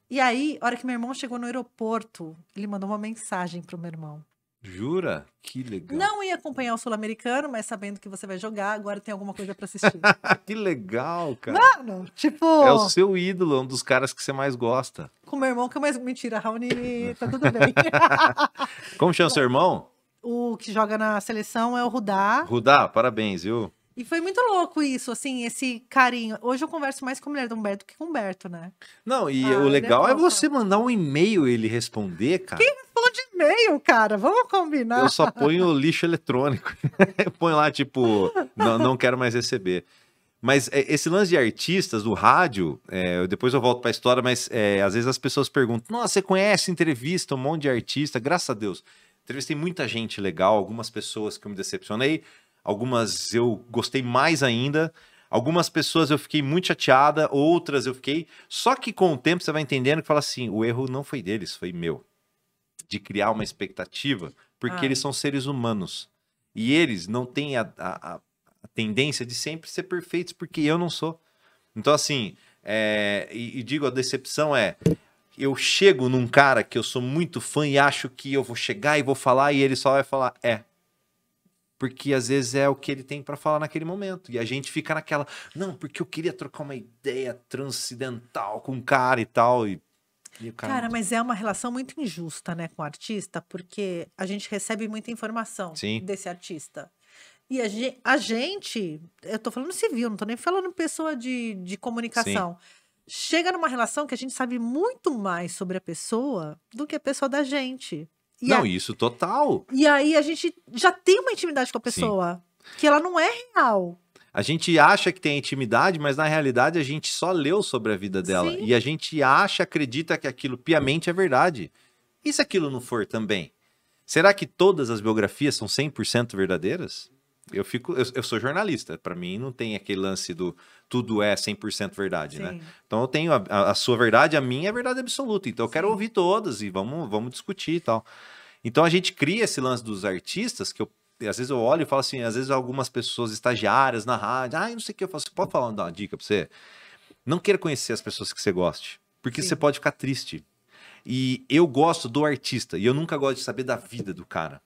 E aí, a hora que meu irmão chegou no aeroporto, ele mandou uma mensagem pro meu irmão. Jura? Que legal. Não ia acompanhar o Sul-Americano, mas sabendo que você vai jogar, agora tem alguma coisa pra assistir. Que legal, cara. Mano, tipo... É o seu ídolo, um dos caras que você mais gosta. Com meu irmão, que é mais... Mentira, Raoni, tá tudo bem. Como chama seu irmão? O que joga na seleção é o Rudá. Rudá, parabéns, viu? E foi muito louco isso, assim, esse carinho. Hoje eu converso mais com a mulher do Humberto que com o Humberto, né? Não, e o legal é você mandar um e-mail e ele responder, cara. Quem responde e-mail, cara? Vamos combinar. Eu só ponho lixo eletrônico. Eu ponho lá, tipo, não quero mais receber. Mas esse lance de artistas do rádio, depois eu volto pra história, mas às vezes as pessoas perguntam, nossa, você conhece, entrevista um monte de artista? Graças a Deus. entrevistei muita gente legal, algumas pessoas que eu me decepcionei, algumas eu gostei mais ainda, algumas pessoas eu fiquei muito chateada, outras eu fiquei... Só que com o tempo você vai entendendo que fala assim, o erro não foi deles, foi meu. De criar uma expectativa, porque eles são seres humanos. E eles não têm a tendência de sempre ser perfeitos, porque eu não sou. Então, assim, e digo, a decepção eu chego num cara que eu sou muito fã e acho que eu vou chegar e vou falar, e ele só vai falar, porque às vezes é o que ele tem pra falar naquele momento. E a gente fica naquela, não, porque eu queria trocar uma ideia transcendental com o cara e tal, e o Cara, mas é uma relação muito injusta, né, com o artista, porque a gente recebe muita informação Sim. desse artista. E a gente, eu tô falando civil, não tô nem falando pessoa de comunicação. Chega numa relação que a gente sabe muito mais sobre a pessoa do que a pessoa da gente. E não, isso total. E aí a gente já tem uma intimidade com a pessoa, que ela não é real. A gente acha que tem intimidade, mas na realidade a gente só leu sobre a vida dela. Sim. E a gente acredita que aquilo piamente é verdade. E se aquilo não for também? Será que todas as biografias são 100% verdadeiras? Eu sou jornalista, para mim não tem aquele lance do tudo é 100% verdade, né? Então eu tenho a sua verdade, a minha é verdade absoluta. Então eu quero ouvir todas e vamos discutir e tal. Então a gente cria esse lance dos artistas que às vezes eu olho e falo assim, às vezes algumas pessoas estagiárias na rádio, não sei o que, eu falo assim, pode falar, dar uma dica pra você? Não queira conhecer as pessoas que você goste, porque você pode ficar triste. E eu gosto do artista, e eu nunca gosto de saber da vida do cara.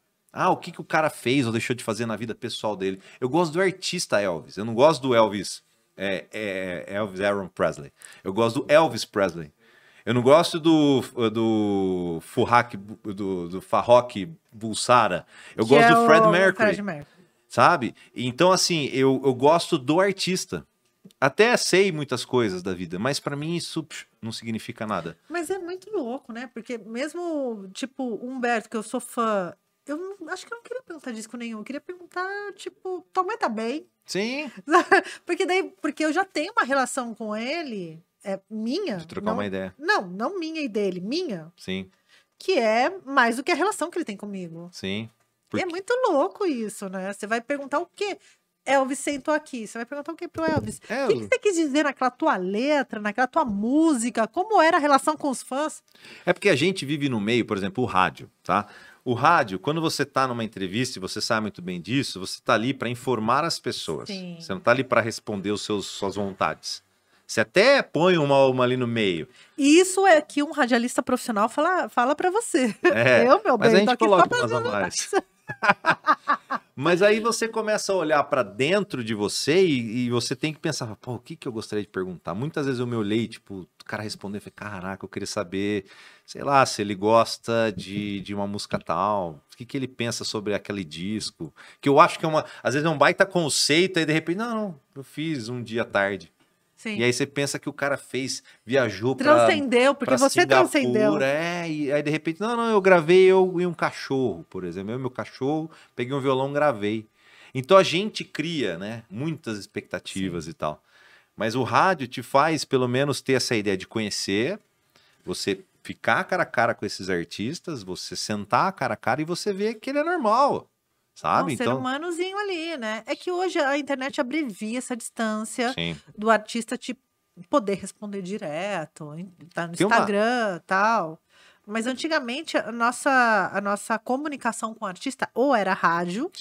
O que o cara fez ou deixou de fazer na vida pessoal dele. Eu gosto do artista Elvis, eu não gosto do Elvis, Elvis Aaron Presley. Eu gosto do Elvis Presley. Eu não gosto do Farrokh Bulsara. Eu gosto do Fred Mercury. Sabe? Então, assim, eu gosto do artista. Até sei muitas coisas da vida, mas pra mim isso não significa nada. Mas é muito louco, né? Porque mesmo, tipo, Humberto, que eu sou fã, acho que eu não queria perguntar disco nenhum. Eu queria perguntar, tipo, tua mãe tá bem? Sim. Porque eu já tenho uma relação com ele, minha. De trocar uma ideia. Não minha e dele, minha. Sim. Que é mais do que a relação que ele tem comigo. Sim. E é muito louco isso, né? Você vai perguntar o quê? Elvis sentou aqui. Você vai perguntar o que pro Elvis? O que você quis dizer naquela tua letra, naquela tua música? Como era a relação com os fãs? É porque a gente vive no meio, por exemplo, o rádio, tá? O rádio, quando você tá numa entrevista e você sabe muito bem disso, você tá ali para informar as pessoas. Sim. Você não tá ali para responder suas vontades. Você até põe uma ali no meio. E isso é que um radialista profissional fala para você. Meu mas bem, a gente coloca umas a mais. Mas aí você começa a olhar para dentro de você e você tem que pensar, pô, o que eu gostaria de perguntar? Muitas vezes eu me olhei, tipo, o cara respondeu, eu falei, caraca, eu queria saber, sei lá, se ele gosta de uma música tal, o que ele pensa sobre aquele disco, que eu acho que às vezes é um baita conceito, aí de repente, não, eu fiz um dia à tarde. Sim. E aí você pensa que o cara viajou pra transcendeu, porque você Singapura, transcendeu. E aí de repente, não, eu gravei eu e um cachorro, por exemplo. Eu e meu cachorro, peguei um violão, gravei. Então a gente cria, né, muitas expectativas e tal. Mas o rádio te faz, pelo menos, ter essa ideia de conhecer, você ficar cara a cara com esses artistas, você sentar cara a cara e você ver que ele é normal. Sabe? Um ser humanozinho ali, né? É que hoje a internet abrevia essa distância do artista te poder responder direto, tá no Instagram e tal. Mas antigamente a nossa comunicação com o artista ou era rádio,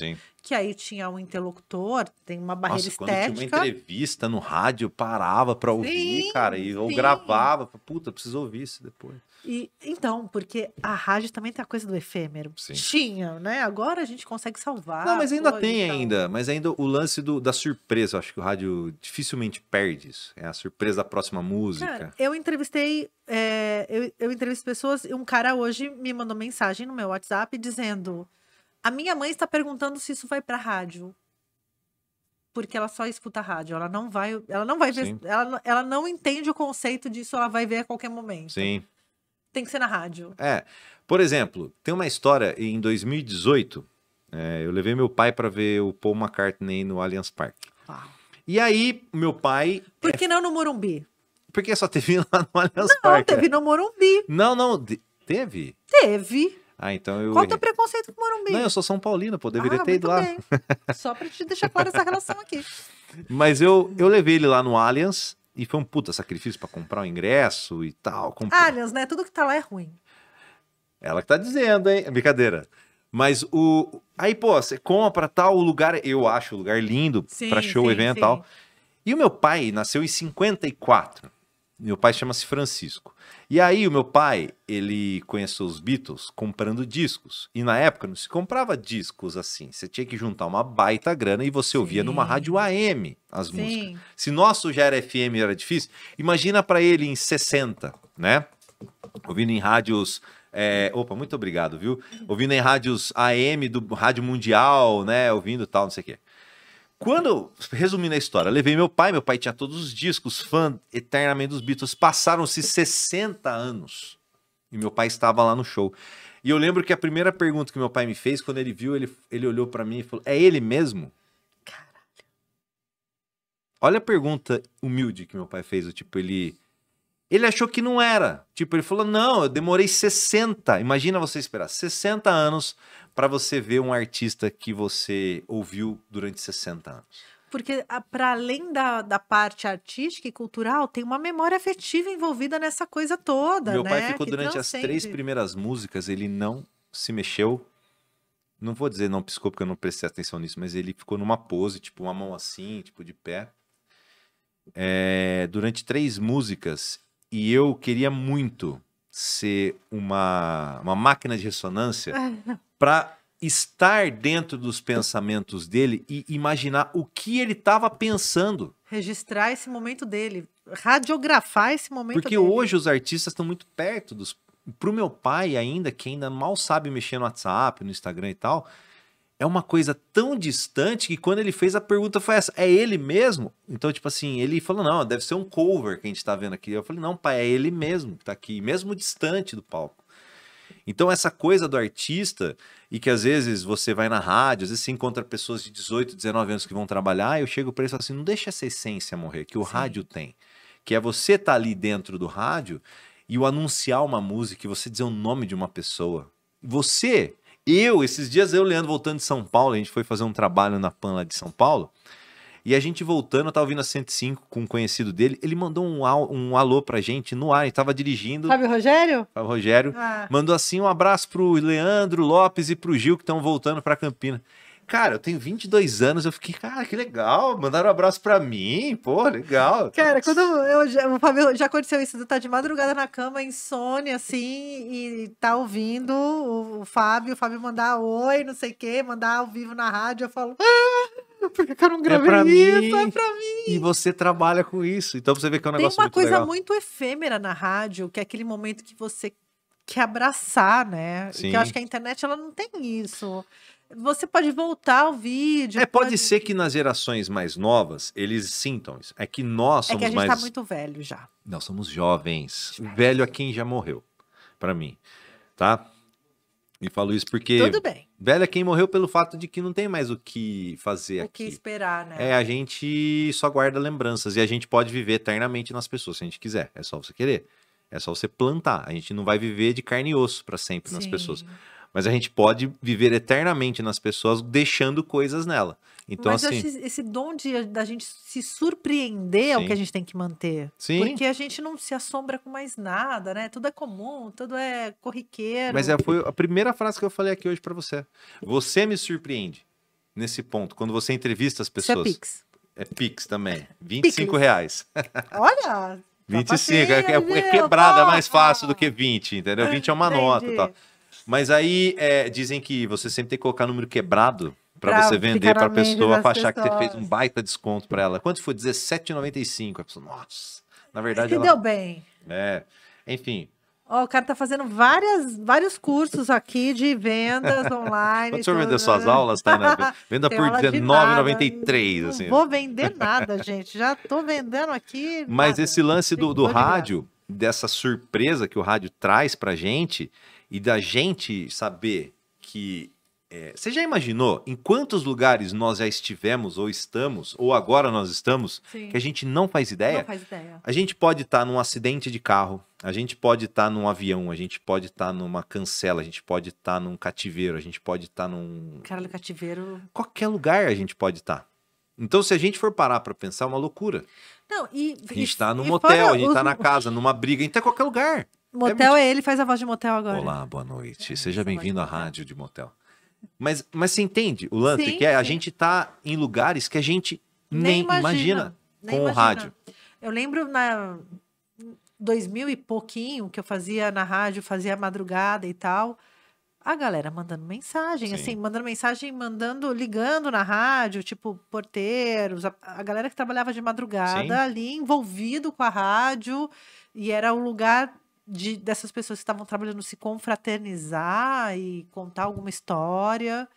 que aí tinha um interlocutor, tem uma barreira estética. Quando tinha uma entrevista no rádio, eu parava pra ouvir, cara, e eu gravava, puta, preciso ouvir isso depois. Então, porque a rádio também tem a coisa do efêmero. Tinha, né? Agora a gente consegue salvar. Não, mas ainda tem ainda. Mas ainda o lance da surpresa. Eu acho que o rádio dificilmente perde isso. É a surpresa da próxima música. Cara, eu entrevistei pessoas e um cara hoje me mandou mensagem no meu WhatsApp dizendo: a minha mãe está perguntando se isso vai pra rádio. Porque ela só escuta rádio. Ela não vai ver. Ela não entende o conceito disso, ela vai ver a qualquer momento. Sim. Tem que ser na rádio. Por exemplo, tem uma história em 2018. Eu levei meu pai para ver o Paul McCartney no Allianz Parque. E aí, meu pai... Por que não no Morumbi? Porque só teve lá no Allianz Parque. Não, teve no Morumbi. Não, teve? Teve. Ah, então eu Qual o teu errei. preconceito com o Morumbi? Não, eu sou São Paulino, pô, deveria ter muito ido lá. bem. Só pra te deixar clara essa relação aqui. Mas eu levei ele lá no Allianz e foi um puta sacrifício pra comprar o ingresso e tal. Aliens, né? Tudo que tá lá é ruim. Ela que tá dizendo, hein? Brincadeira. Mas aí, pô, você compra tal lugar, eu acho o lugar lindo pra show, evento e tal. E o meu pai nasceu em 54. Meu pai chama-se Francisco. E aí o meu pai, ele conheceu os Beatles comprando discos. E na época não se comprava discos assim. Você tinha que juntar uma baita grana e você ouvia numa rádio AM as músicas. Se nosso já era FM e era difícil, imagina pra ele em 60, né? Ouvindo em rádios... opa, muito obrigado, viu? Ouvindo em rádios AM do Rádio Mundial, né? Ouvindo tal, não sei o quê. Resumindo a história, levei meu pai tinha todos os discos, fã eternamente dos Beatles, passaram-se 60 anos e meu pai estava lá no show. E eu lembro que a primeira pergunta que meu pai me fez, quando ele viu, ele olhou pra mim e falou, é ele mesmo? Caralho. Olha a pergunta humilde que meu pai fez, tipo, ele achou que não era, tipo, ele falou, não, eu demorei 60, imagina você esperar 60 anos para você ver um artista que você ouviu durante 60 anos. Porque, para além da parte artística e cultural, tem uma memória afetiva envolvida nessa coisa toda, Meu né? pai ficou que durante transcende. as 3 primeiras músicas, ele não se mexeu. Não vou dizer não piscou, porque eu não prestei atenção nisso, mas ele ficou numa pose, tipo, uma mão assim, tipo, de pé. Durante 3 músicas, e eu queria muito ser uma máquina de ressonância para estar dentro dos pensamentos dele e imaginar o que ele estava pensando. Registrar esse momento dele, radiografar esse momento Porque dele. hoje os artistas estão muito perto dos... Pro meu pai ainda, que ainda mal sabe mexer no WhatsApp, no Instagram e tal, é uma coisa tão distante que quando ele fez a pergunta foi essa, é ele mesmo? Então, tipo assim, ele falou, não, deve ser um cover que a gente tá vendo aqui. Eu falei, não, pai, é ele mesmo que tá aqui, mesmo distante do palco. Então, essa coisa do artista, e que às vezes você vai na rádio, às vezes você encontra pessoas de 18, 19 anos que vão trabalhar, e eu chego pra eles e falo assim, não deixa essa essência morrer, que o rádio tem. Que é você tá ali dentro do rádio e o anunciar uma música, e você dizer o nome de uma pessoa. Esses dias eu e o Leandro voltando de São Paulo, a gente foi fazer um trabalho na PAN lá de São Paulo, e a gente voltando, eu tava ouvindo a 105 com um conhecido dele, ele mandou um alô pra gente no ar, ele tava dirigindo. Fábio Rogério? Fábio Rogério. Mandou assim um abraço pro Leandro Lopes e pro Gil, que estão voltando pra Campina. Cara, eu tenho 22 anos, eu fiquei, cara, que legal, mandaram um abraço pra mim, pô, legal. Cara, quando o Fábio, já aconteceu isso, tu tá de madrugada na cama, insônia, assim, e tá ouvindo o Fábio mandar oi, não sei o quê, mandar ao vivo na rádio, eu falo, por que eu não gravei isso? É pra mim. E você trabalha com isso, então você vê que é um negócio muito legal. Tem uma coisa muito efêmera na rádio, que é aquele momento que você quer abraçar, né? Sim. Que eu acho que a internet, ela não tem isso. Você pode voltar ao vídeo. Pode ser que nas gerações mais novas eles sintam isso. É que nós somos É que a gente mais... tá muito velho já. Nós somos jovens. Velho é quem já morreu, pra mim, tá? E falo isso porque... Tudo bem. Velho é quem morreu pelo fato de que não tem mais o que fazer aqui. O que esperar, né? A gente só guarda lembranças e a gente pode viver eternamente nas pessoas, se a gente quiser. É só você querer. É só você plantar. A gente não vai viver de carne e osso pra sempre nas pessoas. Mas a gente pode viver eternamente nas pessoas, deixando coisas nela. Então, mas assim... esse dom da gente se surpreender é o que a gente tem que manter. Sim. Porque a gente não se assombra com mais nada, né? Tudo é comum, tudo é corriqueiro. Mas foi a primeira frase que eu falei aqui hoje pra você. Você me surpreende nesse ponto. Quando você entrevista as pessoas... Isso é Pix. É Pix também. R$25. Olha... 25. É quebrada, é mais fácil do que 20, entendeu? 20 é uma nota e tal. Mas aí dizem que você sempre tem que colocar número quebrado pra você vender pra pessoa, pra achar que você fez um baita desconto pra ela. Quanto foi? R$17,95. A pessoa, nossa, na verdade ela... deu bem. Enfim. Ó, o cara tá fazendo vários cursos aqui de vendas online. Quando o senhor vendeu suas aulas, tá, né? Venda por R$19,93. Assim. Não vou vender nada, gente. Já tô vendendo aqui. Mas nada. esse lance do rádio, dessa surpresa que o rádio traz pra gente, e da gente saber que... você já imaginou em quantos lugares nós já estivemos ou estamos, ou agora nós estamos, que a gente não faz ideia? Não faz ideia. A gente pode estar num acidente de carro, A gente pode estar num avião, a gente pode estar numa cancela, a gente pode estar num cativeiro, a gente pode estar num... Caralho, cativeiro. Qualquer lugar a gente pode estar. Então, se a gente for parar pra pensar, é uma loucura. Não, A gente tá num e motel, fora a gente os- tá na casa, numa briga, a gente tá em qualquer lugar. Motel é ele, faz a voz de motel agora. Olá, boa noite. Seja essa bem-vindo à voz de motel. rádio de motel. Mas você entende o lance? Sim, Que é, a sim. gente tá em lugares que a gente nem imagina nem com o imagina. rádio. Eu lembro na 2000 e pouquinho que eu fazia na rádio, fazia madrugada e tal. A galera mandando mensagem, Sim. assim, mandando mensagem, ligando na rádio, tipo, porteiros, a galera que trabalhava de madrugada Sim. ali, envolvido com a rádio, e era o lugar dessas pessoas que estavam trabalhando se confraternizar e contar alguma história.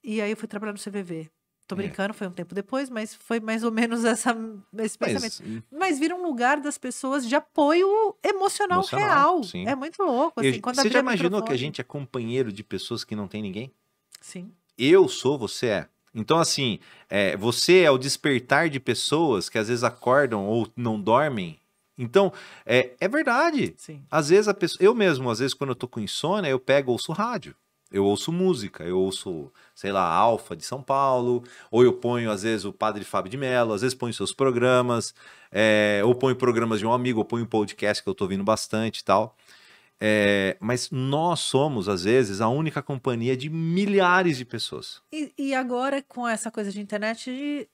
E aí eu fui trabalhar no CVV. Tô É. brincando, foi um tempo depois, mas foi mais ou menos esse pensamento. Mas vira um lugar das pessoas de apoio emocional real. sim. É muito louco, assim, quando Você abria já imaginou que a microfone. gente é companheiro de pessoas que não tem ninguém? Sim. Eu sou, você é. Então, assim, você é o despertar de pessoas que às vezes acordam ou não dormem. Então, é verdade. Sim. Às vezes eu mesmo, às vezes, quando eu tô com insônia, eu pego, ouço rádio. Eu ouço música, eu ouço, sei lá, Alfa de São Paulo, ou eu ponho, às vezes, o Padre Fábio de Mello, às vezes ponho seus programas, ou ponho programas de um amigo, ou ponho um podcast que eu tô ouvindo bastante e tal. Mas nós somos, às vezes, a única companhia de milhares de pessoas. E agora, com essa coisa de internet,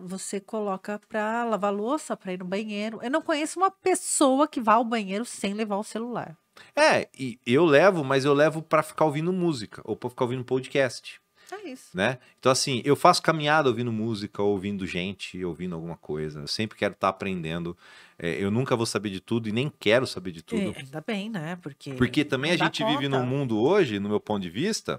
você coloca pra lavar louça, pra ir no banheiro. Eu não conheço uma pessoa que vá ao banheiro sem levar o celular. E eu levo, mas eu levo pra ficar ouvindo música, ou pra ficar ouvindo podcast. É isso. Né? Então, assim, eu faço caminhada ouvindo música, ouvindo gente, ouvindo alguma coisa. Eu sempre quero estar aprendendo. Eu nunca vou saber de tudo e nem quero saber de tudo. Ainda bem, né? Porque também a não dá gente vive conta. num mundo hoje, no meu ponto de vista.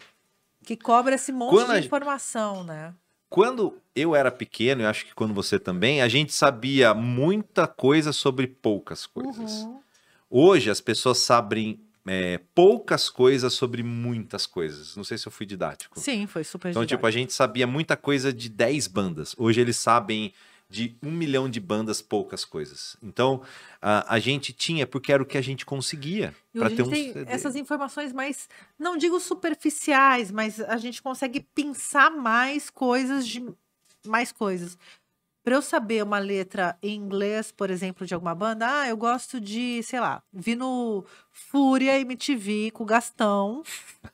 Que cobra esse monte Quando de a- informação, né? Quando eu era pequeno, e acho que quando você também, a gente sabia muita coisa sobre poucas coisas. Uhum. Hoje as pessoas sabem poucas coisas sobre muitas coisas. Não sei se eu fui didático. Sim, foi super Então, tipo, a gente sabia muita coisa de 10 bandas. Hoje eles sabem de 1 milhão de bandas, poucas coisas. Então, a gente tinha, porque era o que a gente conseguia. E Para hoje ter a gente um tem CD. essas informações mais, não digo superficiais, mas a gente consegue pensar mais coisas. Para eu saber uma letra em inglês, por exemplo, de alguma banda, eu gosto de, sei lá, vi no Fúria MTV com o Gastão,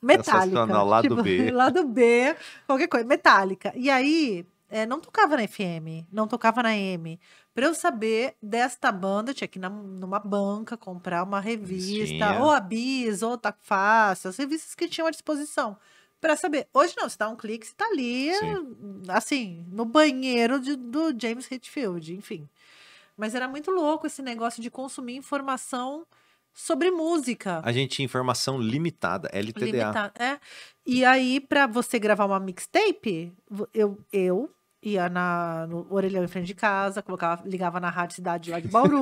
Metallica. Sensacional, lado B. Lado B, qualquer coisa, Metallica. E aí, não tocava na FM, não tocava na M. Para eu saber desta banda, eu tinha que ir numa banca comprar uma revista, Tinha. ou a Bis, ou Tá Fácil, as revistas que tinham à disposição. Para saber. Hoje não, você dá um clique, você tá ali, Sim. assim, no banheiro do James Hetfield, enfim. Mas era muito louco esse negócio de consumir informação sobre música. A gente tinha informação limitada, LTDA. Limitada, E aí, para você gravar uma mixtape, eu ia no orelhão em frente de casa, ligava na Rádio Cidade lá de Bauru,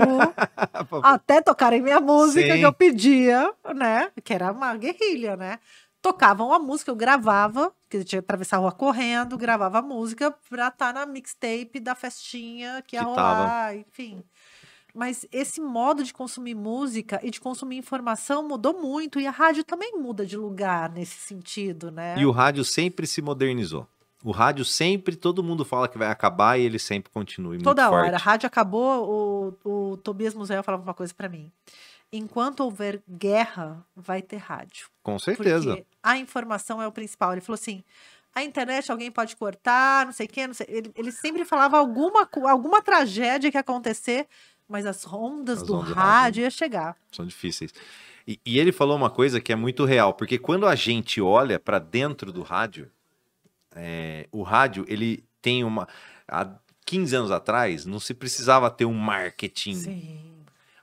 até tocarem minha música Sim. que eu pedia, né? Que era uma guerrilha, né? Tocavam a música, eu gravava, porque eu tinha que atravessar a rua correndo, gravava a música pra estar na mixtape da festinha que ia Que rolar, enfim. Mas esse modo de consumir música e de consumir informação mudou muito, e a rádio também muda de lugar nesse sentido, né? E o rádio sempre se modernizou. O rádio sempre, todo mundo fala que vai acabar e ele sempre continua muito Toda forte. hora. A rádio acabou, o Tobias Musel falava uma coisa pra mim. Enquanto houver guerra, vai ter rádio. Com certeza. Porque a informação é o principal. Ele falou assim: a internet alguém pode cortar, não sei o quê, não sei. Ele sempre falava alguma tragédia que ia acontecer, mas as ondas do rádio ia chegar. São difíceis. E ele falou uma coisa que é muito real, porque quando a gente olha para dentro do rádio, o rádio, ele tem há 15 anos atrás, não se precisava ter um marketing. Sim.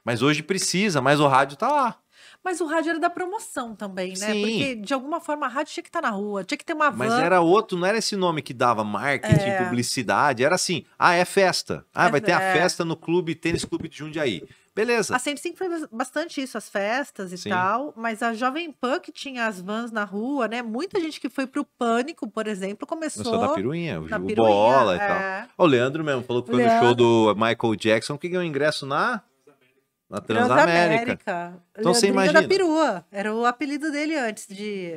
Mas hoje precisa, mas o rádio tá lá. Mas o rádio era da promoção também, né? Sim. Porque, de alguma forma, a rádio tinha que estar na rua, tinha que ter uma van. Mas era outro, não era esse nome que dava marketing, publicidade, era assim, é festa. Vai ter a festa no Tênis Clube de Jundiaí. Beleza. A 105 fez bastante isso, as festas e Sim. tal, mas a Jovem Pan, que tinha as vans na rua, né? Muita gente que foi pro Pânico, por exemplo, começou da Piruinha, o Piruinha, Bola e tal. O Leandro mesmo falou que foi no show do Michael Jackson, que ganhou ingresso na Na Transamérica. Então você Leandrinho imagina. da Perua. Era o apelido dele antes de...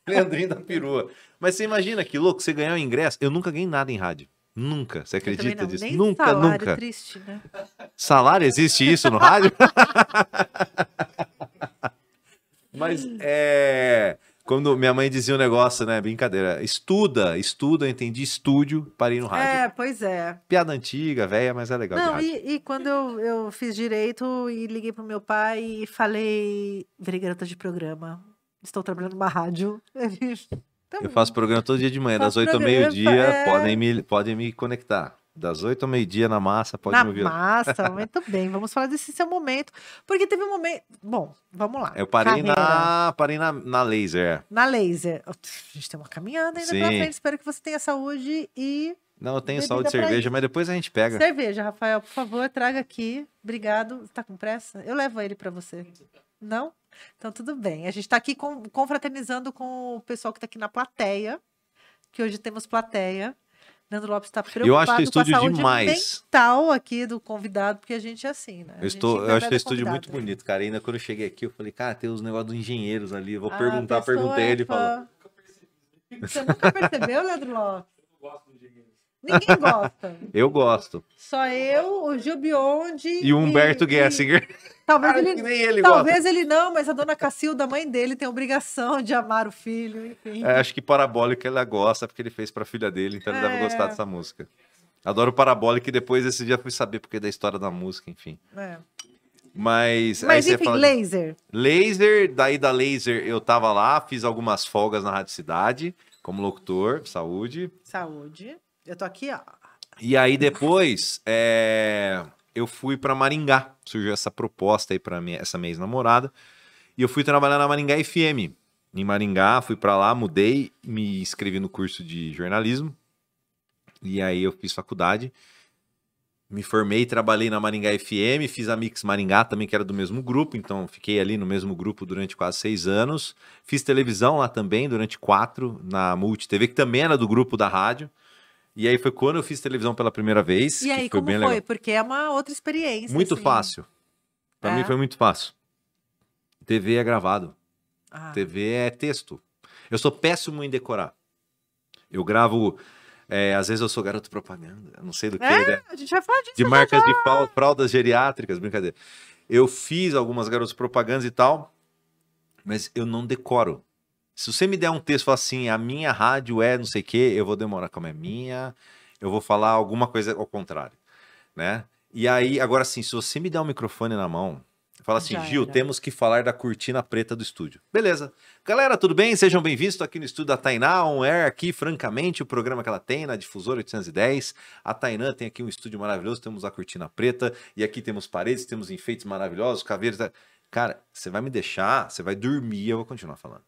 Leandrinho da Perua. Mas você imagina que louco, você ganhar o ingresso. Eu nunca ganhei nada em rádio. Nunca. Você Eu também acredita não. disso? Nem Nunca, salário nunca. triste, né? Salário? Existe isso no rádio? Mas quando minha mãe dizia um negócio, né? Brincadeira. Estuda, eu entendi estúdio, parei no rádio. É, pois é. Piada antiga, velha, mas é legal de Não, rádio. e quando eu fiz direito e liguei pro meu pai e falei, virei garota de programa, estou trabalhando numa rádio. Eu faço programa todo dia de manhã, das Faço 8 ao programa, meio-dia, podem me conectar. Das 8 ao meio-dia na massa, pode Na me ouvir. massa, muito bem, vamos falar desse seu momento, porque teve um momento, bom, vamos lá. Eu parei Carreira. na laser. Na laser. A gente tem uma caminhada ainda pela Sim. frente, espero que você tenha saúde e Não, eu tenho bebida saúde de pra cerveja, isso. mas depois a gente pega. Cerveja, Rafael, por favor, traga aqui. Obrigado. Tá com pressa? Eu levo ele para você. Não? Então tudo bem. A gente está aqui confraternizando com o pessoal que está aqui na plateia, que hoje temos plateia. Leandro Lopes está preocupado Eu acho que o com a estúdio saúde demais. mental aqui do convidado, porque a gente é assim, né? Eu acho que o estúdio muito bonito, cara. E ainda quando eu cheguei aqui, eu falei, cara, tem os negócios dos engenheiros ali. Eu vou perguntar, perguntei, ele falou. Você nunca percebeu, Leandro Lopes? Ninguém gosta. Eu gosto. Só eu, o Gil Biondi E o Humberto Gessinger. Talvez Cara, ele, que nem ele talvez gosta. ele não, mas a dona Cacilda, a mãe dele, tem a obrigação de amar o filho, enfim. Acho que Parabólica ela gosta, porque ele fez pra filha dele, então ele deve gostar dessa música. Adoro Parabólica e depois esse dia fui saber porque da história da música, enfim. Mas aí você enfim, fala... laser. Laser, daí da Laser eu tava lá, fiz algumas folgas na Rádio Cidade, como locutor, saúde. Saúde. Eu tô aqui, ó. E aí depois eu fui pra Maringá, surgiu essa proposta aí pra essa minha ex-namorada, e eu fui trabalhar na Maringá FM. Em Maringá, fui pra lá, mudei, me inscrevi no curso de jornalismo, e aí eu fiz faculdade, me formei, trabalhei na Maringá FM, fiz a Mix Maringá também, que era do mesmo grupo, então fiquei ali no mesmo grupo durante quase 6 anos. Fiz televisão lá também, durante 4, na Multi TV, que também era do grupo da rádio. E aí foi quando eu fiz televisão pela primeira vez. E aí, foi como bem foi? legal. Porque é uma outra experiência. Muito assim. fácil. Pra mim foi muito fácil. TV é gravado. TV é texto. Eu sou péssimo em decorar. Eu gravo... às vezes eu sou garoto propaganda, não sei do que. Né? A gente vai falar disso. De marcas de fraldas geriátricas, brincadeira. Eu fiz algumas garotas propagandas e tal, mas eu não decoro. Se você me der um texto e falar assim, a minha rádio é não sei o que, eu vou demorar como é minha, eu vou falar alguma coisa ao contrário, né? E aí, agora sim, se você me der um microfone na mão, fala assim, Gil, temos que falar da cortina preta do estúdio. Beleza. Galera, tudo bem? Sejam bem-vindos. Estou aqui no estúdio da Tainá, on air aqui, francamente, o programa que ela tem na Difusora 810. A Tainá tem aqui um estúdio maravilhoso, temos a cortina preta, e aqui temos paredes, temos enfeites maravilhosos, caveiros. Cara, você vai me deixar, você vai dormir, eu vou continuar falando.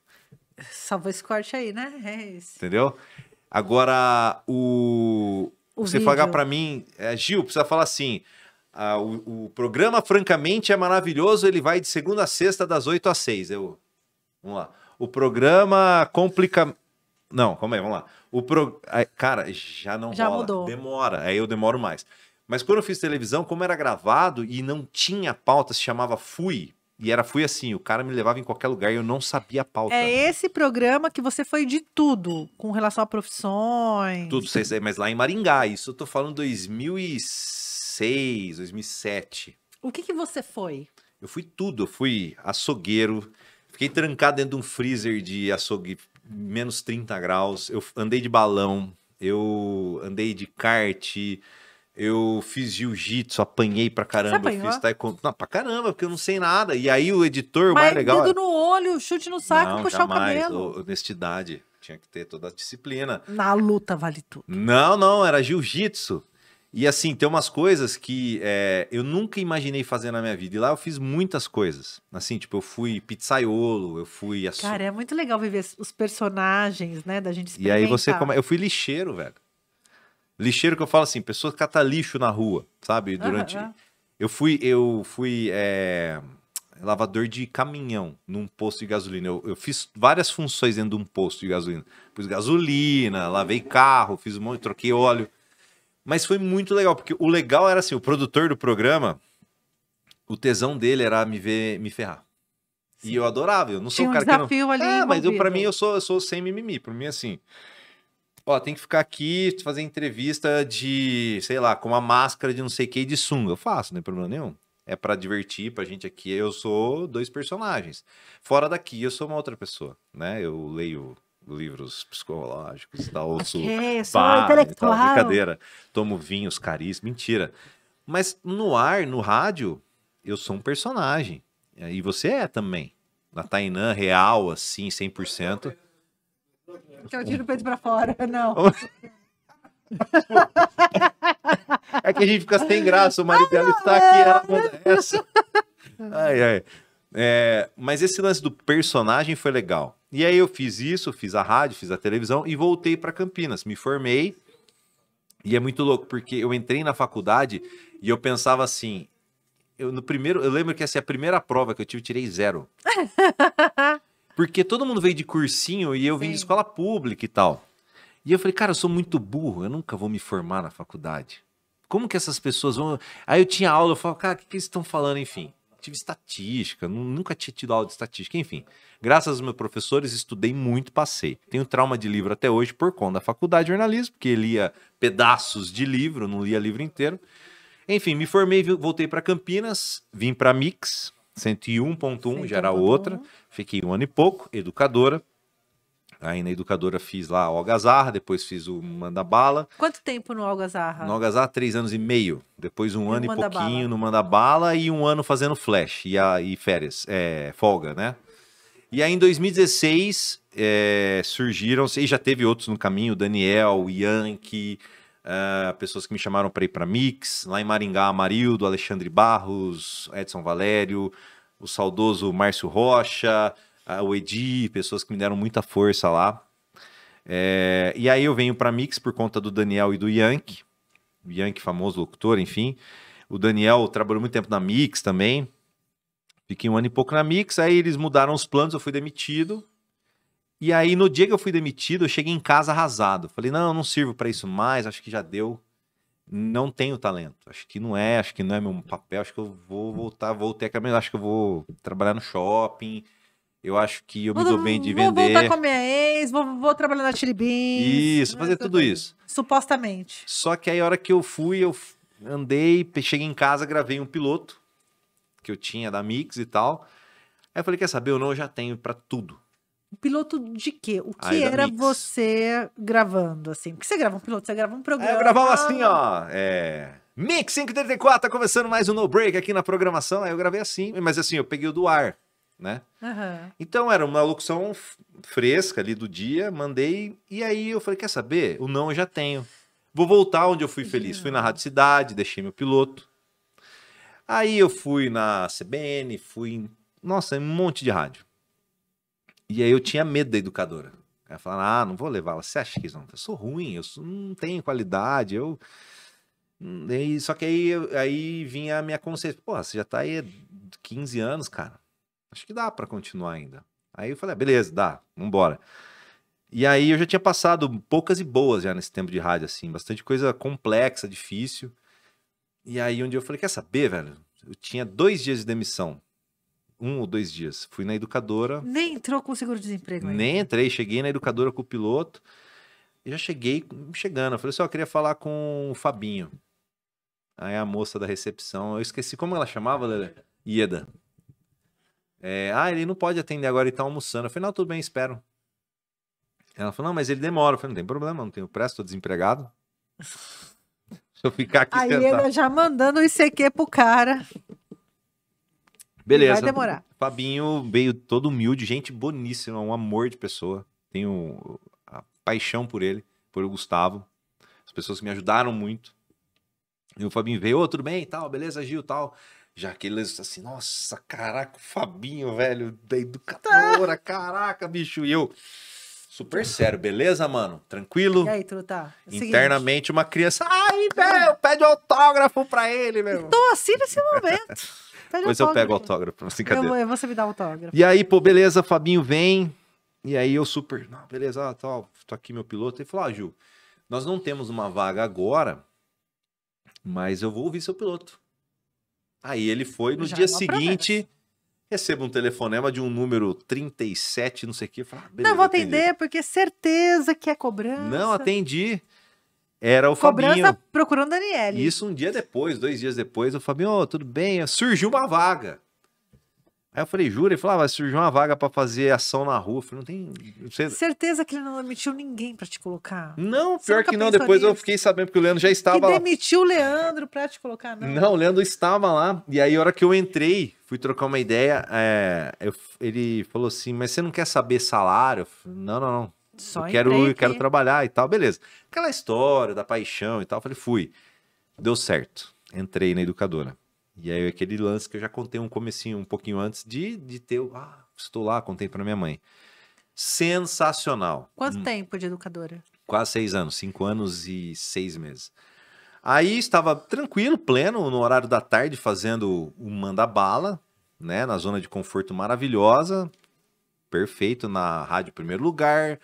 Salvou esse corte aí, né? É isso. Entendeu? Agora, você pagar para mim, Gil, precisa falar assim, o programa, francamente, é maravilhoso, ele vai de segunda a sexta, das 8 às 6. Vamos lá. O programa complica... Não, calma aí, vamos lá. Cara, já não rola. Mudou. Demora, aí eu demoro mais. Mas quando eu fiz televisão, como era gravado e não tinha pauta, se chamava Fui. E fui assim, o cara me levava em qualquer lugar e eu não sabia a pauta. É esse programa que você foi de tudo, com relação a profissões. Tudo, mas lá em Maringá, isso eu tô falando 2006, 2007. O que você foi? Eu fui tudo, eu fui açougueiro, fiquei trancado dentro de um freezer de açougue, menos 30 graus, eu andei de balão, eu andei de kart... Eu fiz jiu-jitsu, apanhei pra caramba. Você apanhou? Eu fiz taekwondo. Não, pra caramba, porque eu não sei nada. E aí o editor, o mais legal... dedo no olho, chute no saco, puxar jamais. o cabelo. Honestidade. Tinha que ter toda a disciplina. Na luta vale tudo. Não, era jiu-jitsu. E assim, tem umas coisas que eu nunca imaginei fazer na minha vida. E lá eu fiz muitas coisas. Assim, tipo, eu fui pizzaiolo, eu fui... Cara, é muito legal viver os personagens, né, da gente experimentar. E aí eu fui lixeiro, velho. Lixeiro que eu falo assim, pessoa que cata lixo na rua, sabe? Durante... Eu fui lavador de caminhão num posto de gasolina. Eu fiz várias funções dentro de um posto de gasolina. Pus gasolina, lavei carro, fiz um monte, troquei óleo. Mas foi muito legal, porque o legal era assim, o produtor do programa, o tesão dele era me ver me ferrar. Sim. E eu adorava, eu não sou Tinha o um cara que não... desafio ali mas pra envolvido. mim eu sou sem mimimi. Pra mim, assim, ó, tem que ficar aqui, fazer entrevista de, sei lá, com uma máscara de não sei o que de sunga. Eu faço, não tem problema nenhum. É pra divertir, pra gente aqui, eu sou 2 personagens. Fora daqui, eu sou uma outra pessoa, né? Eu leio livros psicológicos e tal, ouço Ok, sou bar e tal, intelectual. brincadeira. Tomo vinhos caríssimos, mentira. Mas no ar, no rádio, eu sou um personagem. E você é também. Na Tainã, real, assim, 100%. Que eu tiro o peito pra fora, não. É que a gente fica sem graça, o marido dela está aqui, ela manda essa. Ai, ai. Mas esse lance do personagem foi legal. E aí eu fiz isso, fiz a rádio, fiz a televisão e voltei para Campinas. Me formei. E é muito louco, porque eu entrei na faculdade e eu pensava assim... Eu lembro que essa é a primeira prova que eu tive, tirei 0. Porque todo mundo veio de cursinho e eu vim de Sim. escola pública e tal. E eu falei, cara, eu sou muito burro, eu nunca vou me formar na faculdade. Como que essas pessoas vão... Aí eu tinha aula, eu falava, cara, o que eles estão falando, enfim. Tive estatística, nunca tinha tido aula de estatística, enfim. Graças aos meus professores, estudei muito, passei. Tenho trauma de livro até hoje por conta da faculdade de jornalismo, porque lia pedaços de livro, não lia livro inteiro. Enfim, me formei, voltei para Campinas, vim para Mix, 101.1, já era outra. Fiquei 1 ano e pouco, educadora. Aí na educadora fiz lá o Algazarra, depois fiz o Manda Bala. Quanto tempo no Algazarra? No Algazarra, 3 anos e meio. Depois 1 ano e Manda pouquinho Bala? no Manda Bala e 1 ano fazendo flash e férias, folga, né? E aí em 2016 surgiram, e já teve outros no caminho, Daniel, Yankee, pessoas que me chamaram para ir para Mix, lá em Maringá, Amarildo, Alexandre Barros, Edson Valério, o saudoso Márcio Rocha, o Edi, pessoas que me deram muita força lá. E aí eu venho para Mix por conta do Daniel e do Yankee, o Yankee, famoso locutor, enfim. O Daniel trabalhou muito tempo na Mix também. Fiquei 1 ano e pouco na Mix, aí eles mudaram os planos, eu fui demitido. E aí, no dia que eu fui demitido, eu cheguei em casa arrasado. Falei, não sirvo para isso mais, acho que já deu. Não tenho talento. Acho que não é meu papel, acho que eu vou voltei a acho que eu vou trabalhar no shopping. Eu acho que eu me dou bem de Vou voltar vender. com a minha ex, vou trabalhar na Chili Beans. Isso, fazer tudo isso. Supostamente. Só que aí, a hora que eu fui, eu andei, cheguei em casa, gravei um piloto que eu tinha da Mix e tal. Aí eu falei, quer saber? Eu já tenho pra tudo. Piloto de quê? O que Aí da era Mix. você gravando, assim? Porque você grava um piloto, você grava um programa. Eu gravava assim, ó. Mix 534, tá começando mais um No Break aqui na programação. Aí eu gravei assim, mas assim, eu peguei o do ar, né? Aham. Então era uma locução fresca ali do dia, mandei. E aí eu falei, quer saber? O não eu já tenho. Vou voltar onde eu fui feliz. Fui na Rádio Cidade, deixei meu piloto. Aí eu fui na CBN, nossa, um monte de rádio. E aí eu tinha medo da educadora. Ela falava, não vou levá-la. Você acha que eu sou ruim, não tenho qualidade, Só que aí vinha a minha consciência. Pô, você já tá aí há 15 anos, cara. Acho que dá pra continuar ainda. Aí eu falei, beleza, dá, vambora. E aí eu já tinha passado poucas e boas já nesse tempo de rádio, assim. Bastante coisa complexa, difícil. E aí um dia eu falei, quer saber, velho? Eu tinha 2 dias de demissão. 1 ou 2 dias. Fui na educadora. Nem entrou com o seguro-desemprego ainda. Nem entrei. Cheguei na educadora com o piloto. E já cheguei chegando. Eu falei assim, eu queria falar com o Fabinho. Aí a moça da recepção, eu esqueci como ela chamava, Lelê? Ieda. Ele não pode atender agora, ele tá almoçando. Eu falei, não, tudo bem, espero. Ela falou, não, mas ele demora. Eu falei, não tem problema, não tenho pressa, tô desempregado. Se eu ficar aqui Aí sentado. ele já mandando o ICQ pro cara. Beleza. Vai demorar. Fabinho veio todo humilde, gente boníssima, um amor de pessoa. Tenho a paixão por ele, por o Gustavo. As pessoas que me ajudaram muito. E o Fabinho veio, tudo bem, tal, beleza, Gil, tal. Já aqueles assim, nossa, caraca, o Fabinho, velho, da educadora, caraca, bicho. E eu, super sério, beleza, mano? Tranquilo? E aí, Truta? Internamente, uma criança, ai, velho, pede autógrafo pra ele, meu. Tô assim nesse momento. Depois eu pego autógrafo, brincadeira. Você me dá autógrafo. E aí, pô, beleza, Fabinho vem. E aí eu super, não, beleza, tal, tô aqui meu piloto. Ele falou, Gil, nós não temos uma vaga agora, mas eu vou ouvir seu piloto. Aí ele foi, no Já dia é uma seguinte, recebo um telefonema de um número 37, não sei o que. Eu falei, beleza, Não vou atendi. atender, porque certeza que é Não, cobrança. atendi. Era o Cobrança Fabinho. procurando Daniele. Isso um dia depois, 2 dias depois, o Fabinho, ô, tudo bem? Surgiu uma vaga. Aí eu falei, jura? Ele falou, vai surgir uma vaga pra fazer ação na rua. Eu falei, não tem... Você... Certeza que ele não demitiu ninguém pra te colocar. Não, Você pior nunca que não. pensou Depois eu nisso? fiquei sabendo que o Leandro já Que estava lá. demitiu o Leandro pra te colocar, não. Não, o Leandro estava lá. E aí, a hora que eu entrei, fui trocar uma ideia, ele falou assim, mas você não quer saber salário? Eu falei, não. Só Eu entrei quero aqui. trabalhar e tal, beleza. Aquela história da paixão e tal, eu falei, fui. Deu certo. Entrei na educadora. E aí, aquele lance que eu já contei um comecinho, um pouquinho antes de ter estou lá, contei pra minha mãe. Sensacional. Quanto tempo de educadora? Quase 6 anos, 5 anos e 6 meses. Aí estava tranquilo, pleno, no horário da tarde, fazendo o manda-bala, né? Na zona de conforto maravilhosa, perfeito, na rádio Primeiro Lugar,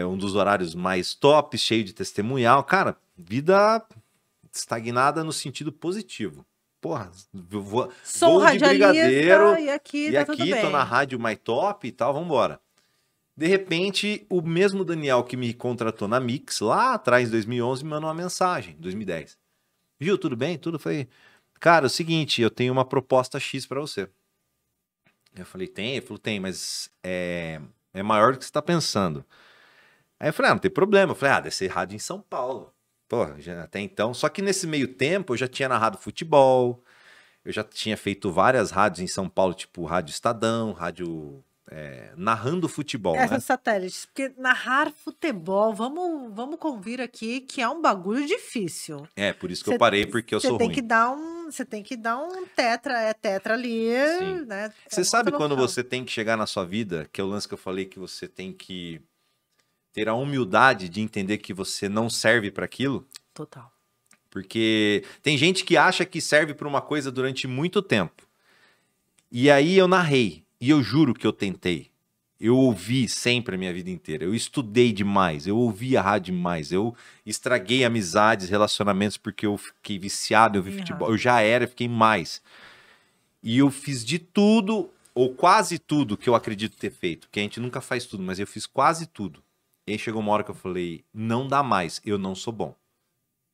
um dos horários mais top, cheio de testemunhal. Cara, vida estagnada no sentido positivo. Porra, Sou vou de brigadeiro radialista e aqui e tá tudo aqui bem. tô na rádio mais top e tal, vambora. De repente, o mesmo Daniel que me contratou na Mix, lá atrás, em 2011, me mandou uma mensagem, 2010. Viu, tudo bem? Tudo foi... Cara, é o seguinte, eu tenho uma proposta X pra você. Eu falei, tem? Ele falou, tem, mas é maior do que você tá pensando. Aí eu falei, não tem problema. Eu falei, deve ser rádio em São Paulo. Porra, até então. Só que nesse meio tempo, eu já tinha narrado futebol, eu já tinha feito várias rádios em São Paulo, tipo Rádio Estadão, rádio... narrando futebol, né? Essas satélites, porque narrar futebol, vamos convir aqui que é um bagulho difícil. Por isso que eu parei, porque eu sou ruim. Você tem que dar um tetra ali, Sim. né? Você sabe quando locução. você tem que chegar na sua vida, que é o lance que eu falei, que você tem que ter a humildade de entender que você não serve para aquilo? Total. Porque tem gente que acha que serve para uma coisa durante muito tempo. E aí eu narrei, e eu juro que eu tentei. Eu ouvi sempre a minha vida inteira. Eu estudei demais, eu ouvi a rádio demais, eu estraguei amizades, relacionamentos, porque eu fiquei viciado, eu vi futebol. Eu já fiquei mais. E eu fiz de tudo, ou quase tudo, que eu acredito ter feito. Porque a gente nunca faz tudo, mas eu fiz quase tudo. E aí chegou uma hora que eu falei, não dá mais, eu não sou bom.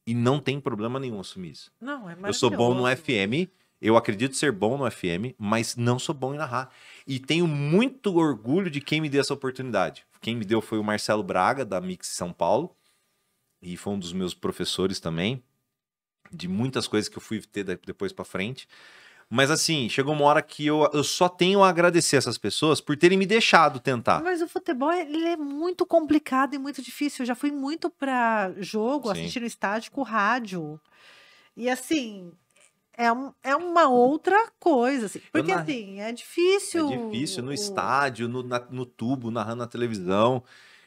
E não tem problema nenhum assumir isso. Não, é Eu sou bom no maravilhoso. FM, eu acredito ser bom no FM, mas não sou bom em narrar. E tenho muito orgulho de quem me deu essa oportunidade. Quem me deu foi o Marcelo Braga, da Mix São Paulo, e foi um dos meus professores também, de muitas coisas que eu fui ter depois pra frente. Mas assim, chegou uma hora que eu só tenho a agradecer essas pessoas por terem me deixado tentar. Mas o futebol, ele é muito complicado e muito difícil. Eu já fui muito pra jogo, Sim. assistir no estádio com rádio. E assim, é uma outra coisa. Assim, porque assim, é difícil. É difícil no estádio, no tubo, narrando na televisão.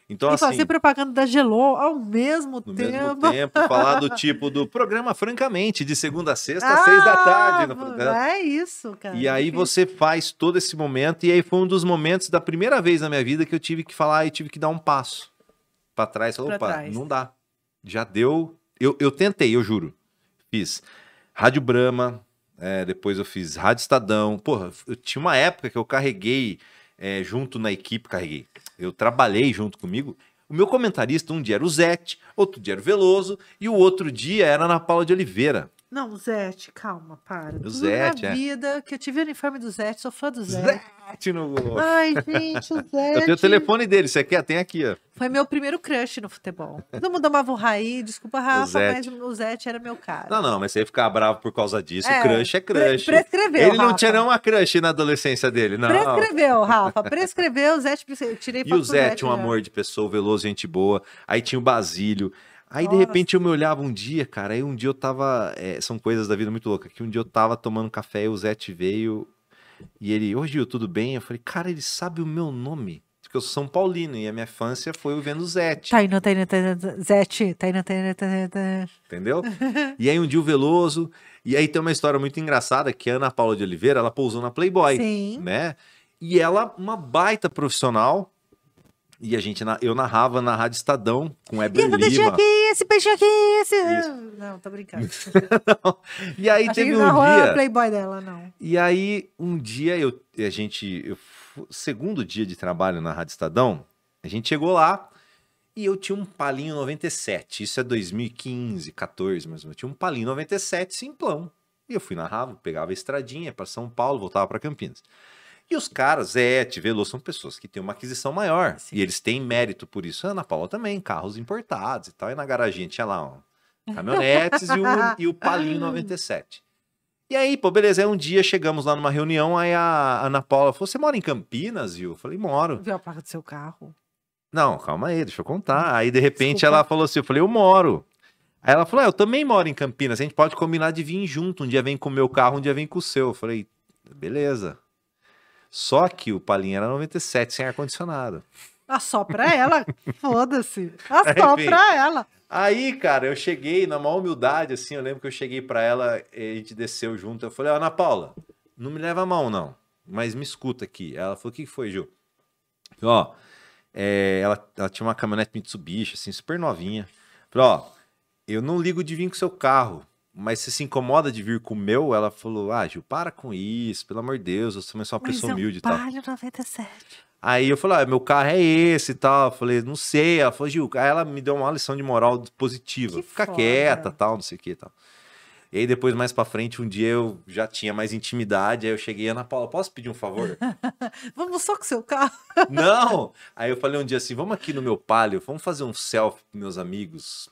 Então, E assim, fazer propaganda da Gelô ao mesmo no tempo. mesmo tempo, falar do tipo do programa Francamente, de segunda a sexta, às 6 da tarde. No programa. É isso, cara. E aí você faz todo esse momento, e aí foi um dos momentos da primeira vez na minha vida que eu tive que falar e tive que dar um passo pra trás. Falei, opa, não dá. Já deu. Eu tentei, eu juro. Fiz Rádio Brahma, depois eu fiz Rádio Estadão. Porra, eu tinha uma época que eu carreguei junto na equipe, eu trabalhei junto comigo. O meu comentarista, um dia era o Zete, outro dia era o Veloso, e o outro dia era a Ana Paula de Oliveira. Não, o Zete, calma, para. O Zete, na vida que eu tive o uniforme do Zete, sou fã do Zete. Zete no gol. Ai, gente, o Zete. Eu tenho o telefone dele, você quer? Tem aqui, ó. Foi meu primeiro crush no futebol. Todo mundo amava o Raí, desculpa, Rafa, mas o Zete era meu cara. Não, mas você ia ficar bravo por causa disso. Crush é crush. Prescreveu, Ele não Rafa. tinha nenhuma crush na adolescência dele, não. Prescreveu, Rafa, prescreveu, o Zete, eu tirei E foto o do Zete, um já. amor de pessoa, Veloso, gente boa. Aí tinha o Basílio. Aí, de Nossa. repente, eu me olhava um dia, cara. Aí um dia eu tava... são coisas da vida muito loucas. Que um dia eu tava tomando café e o Zete veio. E ele, ô Gil, tudo bem? Eu falei, cara, ele sabe o meu nome. Porque eu sou São Paulino e a minha infância foi vendo o Zete. Taina, Zete, Taina. Entendeu? E aí um dia o Veloso... E aí tem uma história muito engraçada que a Ana Paula de Oliveira, ela pousou na Playboy. Sim. Né? E ela, uma baita profissional, E eu narrava na Rádio Estadão com o E Heber esse peixinho Lima. aqui, esse peixinho aqui, esse... Isso. Não, tô brincando. E aí Achei teve que um narrou a dia. Playboy dela, não. E aí um dia segundo dia de trabalho na Rádio Estadão, a gente chegou lá e eu tinha um Palinho 97. Isso é 2015, 14, mas eu tinha um Palinho 97 simplão. E eu fui narrava, pegava a estradinha para São Paulo, voltava para Campinas. E os caras, Zete, Veloso, são pessoas que têm uma aquisição maior. Sim. E eles têm mérito por isso. A Ana Paula também, carros importados e tal. E na garaginha tinha lá, ó, caminhonetes e o Palinho 97. E aí, pô, beleza. Aí um dia chegamos lá numa reunião, aí a Ana Paula falou, você mora em Campinas, viu? Eu falei, moro. Viu a placa do seu carro? Não, calma aí, deixa eu contar. Aí, de repente, Desculpa. ela falou assim, eu falei, eu moro. Aí ela falou, eu também moro em Campinas, a gente pode combinar de vir junto. Um dia vem com o meu carro, um dia vem com o seu. Eu falei, beleza. Só que o Palinho era 97, sem ar-condicionado. Só pra ela, foda-se. Só Enfim. pra ela. Aí, cara, eu cheguei na maior humildade, assim, eu lembro que eu cheguei pra ela, e a gente desceu junto, eu falei, Ana Paula, não me leva a mão, não, mas me escuta aqui. Ela falou, o que foi, Ju? Ó, ela tinha uma caminhonete Mitsubishi, assim, super novinha. Falei, ó, eu não ligo de vir com seu carro, mas você se incomoda de vir com o meu? Ela falou, Ju, para com isso, pelo amor de Deus, eu sou uma pessoa humilde e tal. Palio 97. Aí eu falei, meu carro é esse e tal. Eu falei, não sei. Ela falou, Gil, aí ela me deu uma lição de moral positiva. Que Fica foda. quieta, tal, não sei o que e tal. E aí depois, mais pra frente, um dia eu já tinha mais intimidade. Aí eu cheguei, Ana Paula, posso pedir um favor? Vamos só com seu carro. Não! Aí eu falei um dia assim, vamos aqui no meu Palio, vamos fazer um selfie pros meus amigos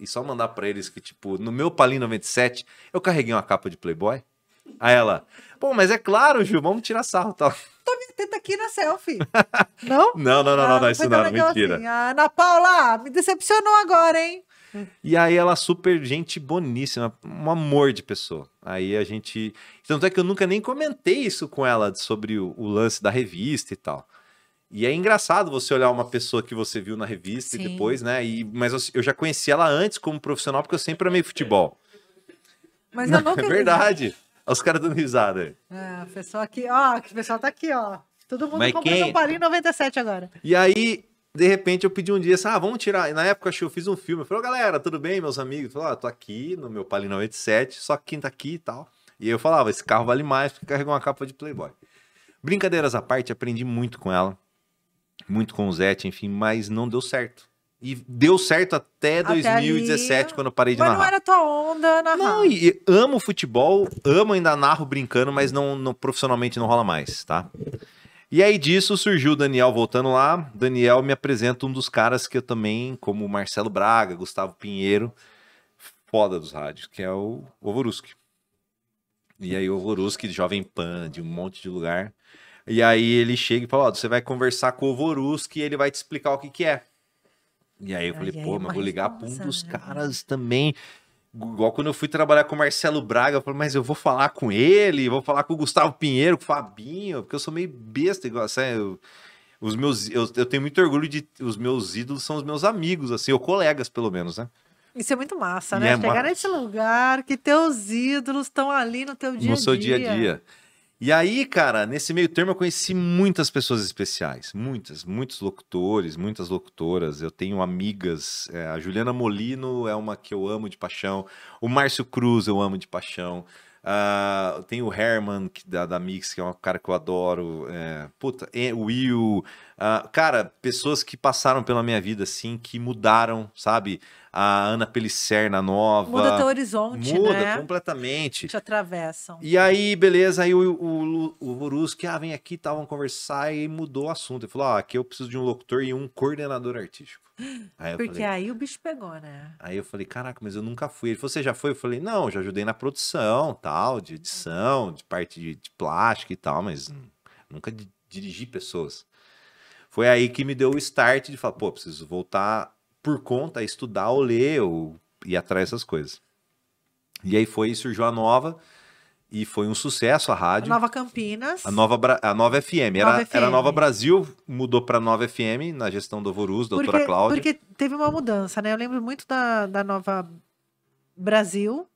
e só mandar pra eles que, tipo, no meu Palinho 97, eu carreguei uma capa de Playboy. Aí ela, pô, mas é claro, Gil, vamos tirar sarro e tal. Tenta aqui na selfie. Não? Não, isso foi não, tão legal mentira. assim. A Ana Paula me decepcionou agora, hein? E aí ela super gente boníssima, um amor de pessoa. Aí a gente... Tanto é que eu nunca nem comentei isso com ela, sobre o lance da revista e tal. E é engraçado você olhar uma pessoa que você viu na revista Sim. e depois, né? Mas eu já conheci ela antes como profissional, porque eu sempre amei futebol. Mas eu nunca... É verdade. Olha os caras dando risada aí. O pessoal aqui, ó. O pessoal tá aqui, ó. Todo mundo Mas comprando um Palinho 97 agora. E aí, de repente, eu pedi um dia assim, vamos tirar. E na época, eu fiz um filme. Eu falei, galera, tudo bem, meus amigos? Eu falei, tô aqui no meu Palinho 97, só que quem tá aqui e tal. E aí eu falava, esse carro vale mais porque carregou uma capa de Playboy. Brincadeiras à parte, aprendi muito com ela. Muito com o Zete, enfim, mas não deu certo. E deu certo até 2017, ali, quando eu parei de mas narrar. não era tua onda narrar. Não, e amo futebol, ainda narro brincando, mas não profissionalmente não rola mais, tá? E aí disso surgiu o Daniel voltando lá. Daniel me apresenta um dos caras que eu também, como o Marcelo Braga, Gustavo Pinheiro, foda dos rádios, que é o Ovoruski. E aí o Ovoruski, Jovem Pan, de um monte de lugar. E aí ele chega e fala, você vai conversar com o Ovoruski e ele vai te explicar o que que é. E aí eu falei, pô, mas vou ligar pra um dos caras também. Igual quando eu fui trabalhar com o Marcelo Braga, eu falei, mas eu vou falar com ele, vou falar com o Gustavo Pinheiro, com o Fabinho, porque eu sou meio besta, igual assim, eu tenho muito orgulho de... Os meus ídolos são os meus amigos, assim, ou colegas, pelo menos, né? Isso é muito massa, E né? é Chegar massa. nesse lugar que teus ídolos estão ali no teu dia a dia. No seu dia a dia. E aí, cara, nesse meio termo eu conheci muitas pessoas especiais, muitos locutores, muitas locutoras. Eu tenho amigas, a Juliana Molino é uma que eu amo de paixão, o Márcio Cruz eu amo de paixão, tem o Herman da Mix, que é um cara que eu adoro, o Will, cara, pessoas que passaram pela minha vida, assim, que mudaram, sabe? A Ana Pellicerna nova. Muda teu horizonte, muda né? completamente. Te atravessam. E aí, beleza, aí o Voruski, vem aqui, tá, vamos conversar, e mudou o assunto. Ele falou, aqui eu preciso de um locutor e um coordenador artístico. Aí Porque aí o bicho pegou, né? Aí eu falei, caraca, mas eu nunca fui. Ele falou, você já foi? Eu falei, não, já ajudei na produção, tal, de edição, de parte de plástico e tal, mas nunca dirigi pessoas. Foi aí que me deu o start de falar, pô, preciso voltar por conta, estudar ou ler, ou ir atrás dessas coisas. E aí surgiu a Nova, e foi um sucesso a rádio. A Nova Campinas. A Nova FM. Era Nova Brasil, mudou para Nova FM, na gestão do Vorus, doutora Cláudia. Porque teve uma mudança, né? Eu lembro muito da Nova Brasil,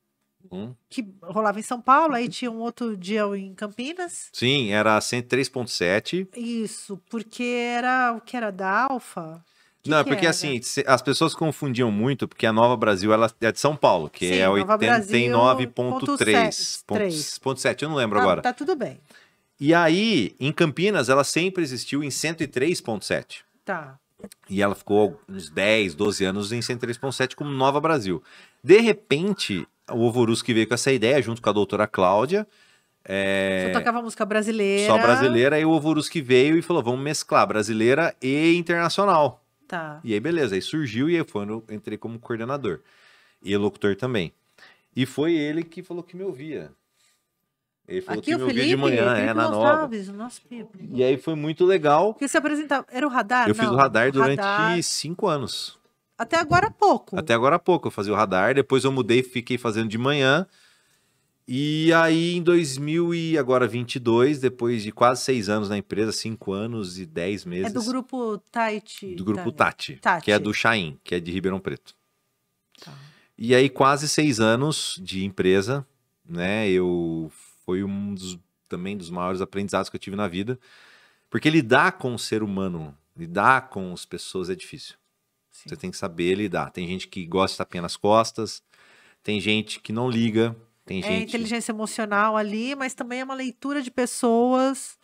que rolava em São Paulo, aí tinha um outro dia em Campinas. Sim, era 103.7. Isso, porque era o que era da Alfa? Não, é porque era? assim, as pessoas confundiam muito, porque a Nova Brasil ela é de São Paulo, que Sim, é Nova Brasil, 89.3. 3. 7, eu não lembro Não, agora. tá tudo bem. E aí, em Campinas, ela sempre existiu em 103.7. Tá. E ela ficou uns 10, 12 anos em 103.7 como Nova Brasil. De repente, o Ovoruski veio com essa ideia, junto com a doutora Cláudia. Só tocava música brasileira. Só brasileira, aí o Ovoruski veio e falou, vamos mesclar brasileira e internacional. Tá. E aí, beleza, aí surgiu e aí eu entrei como coordenador. E locutor também. E foi ele que falou que me ouvia. Ele falou Aqui que o me ouvia Felipe, de manhã, Felipe na Nova. Gonçalves, o nosso Pipo. E aí foi muito legal. Porque você apresentava, era o radar? Eu fiz Não, o radar durante radar. 5 anos. Até agora há pouco. Até agora há pouco eu fazia o radar, depois eu mudei e fiquei fazendo de manhã. E aí em 2022, depois de quase 6 anos na empresa, 5 anos e 10 meses. É do grupo Tati. Do grupo Tati, Tati. que é do Chaim, que é de Ribeirão Preto. Tá. E aí quase 6 anos de empresa, né? Foi também dos maiores aprendizados que eu tive na vida. Porque lidar com o ser humano, lidar com as pessoas é difícil. Sim. Você tem que saber lidar. Tem gente que gosta de tapinha nas costas, tem gente que não liga, tem É gente... inteligência emocional ali, mas também é uma leitura de pessoas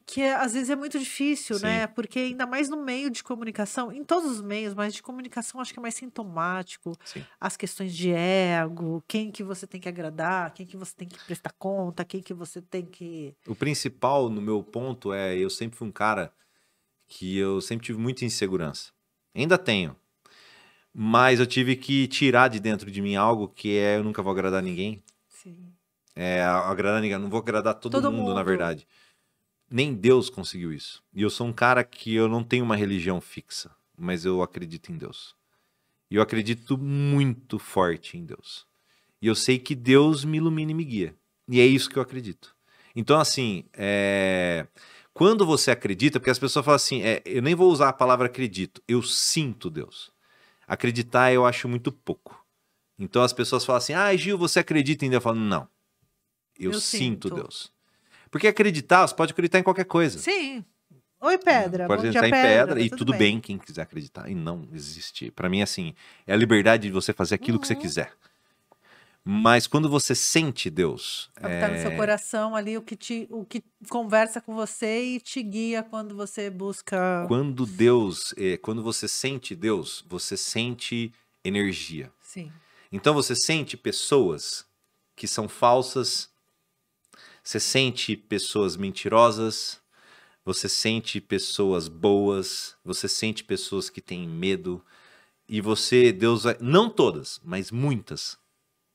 que às vezes é muito difícil, Sim. né? Porque ainda mais no meio de comunicação, em todos os meios, mas de comunicação acho que é mais sintomático. Sim. As questões de ego, quem que você tem que agradar, quem que você tem que prestar conta, quem que você tem que... O principal no meu ponto é, eu sempre fui um cara que eu sempre tive muita insegurança. Ainda tenho. Mas eu tive que tirar de dentro de mim algo que é eu nunca vou agradar ninguém. Sim. Agradar ninguém, eu não vou agradar todo mundo, na verdade. Nem Deus conseguiu isso. E eu sou um cara que eu não tenho uma religião fixa, mas eu acredito em Deus. E eu acredito muito forte em Deus. E eu sei que Deus me ilumina e me guia. E é isso que eu acredito. Então, assim, quando você acredita, porque as pessoas falam assim, eu nem vou usar a palavra acredito, eu sinto Deus. Acreditar eu acho muito pouco. Então as pessoas falam assim, Gil, você acredita em Deus? Eu falo, não, eu sinto Deus. Porque acreditar, você pode acreditar em qualquer coisa. Sim. Oi, pedra. Pode acreditar em pedra e tudo bem quem quiser acreditar. E não existe. Pra mim, assim, é a liberdade de você fazer aquilo que você quiser. Mas quando você sente Deus... É o que tá no seu coração ali, o que conversa com você e te guia quando você busca... Quando você sente Deus, você sente energia. Sim. Então você sente pessoas que são falsas, você sente pessoas mentirosas, você sente pessoas boas, você sente pessoas que têm medo, e Deus vai... Não todas, mas muitas.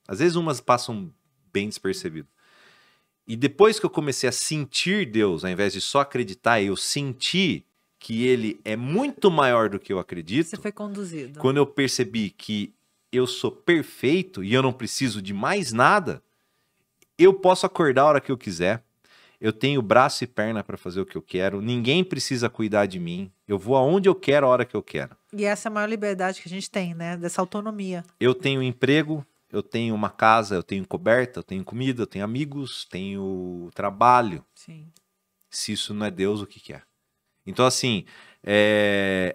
Às vezes umas passam bem despercebido. E depois que eu comecei a sentir Deus, ao invés de só acreditar, eu senti que Ele é muito maior do que eu acredito. Você foi conduzido. Quando eu percebi que eu sou perfeito e eu não preciso de mais nada, eu posso acordar a hora que eu quiser. Eu tenho braço e perna para fazer o que eu quero. Ninguém precisa cuidar de mim. Eu vou aonde eu quero, a hora que eu quero. E essa é a maior liberdade que a gente tem, né? Dessa autonomia. Eu tenho emprego, eu tenho uma casa, eu tenho coberta, eu tenho comida, eu tenho amigos, tenho trabalho. Sim. Se isso não é Deus, o que é? Então, assim,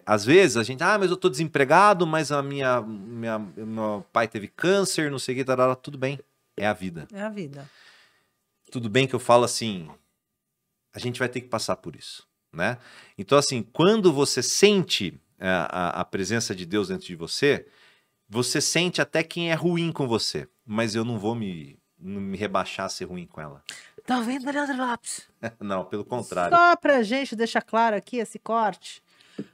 às vezes a gente... mas eu tô desempregado, mas meu pai teve câncer, não sei o que, tarará, tudo bem. É a vida. É a vida. Tudo bem que eu falo assim, a gente vai ter que passar por isso, né? Então, assim, quando você sente a presença de Deus dentro de você, você sente até quem é ruim com você, mas eu não vou me rebaixar a ser ruim com ela. Tá vendo, Leandro Lopes? Não, pelo contrário. Só pra gente deixar claro aqui esse corte,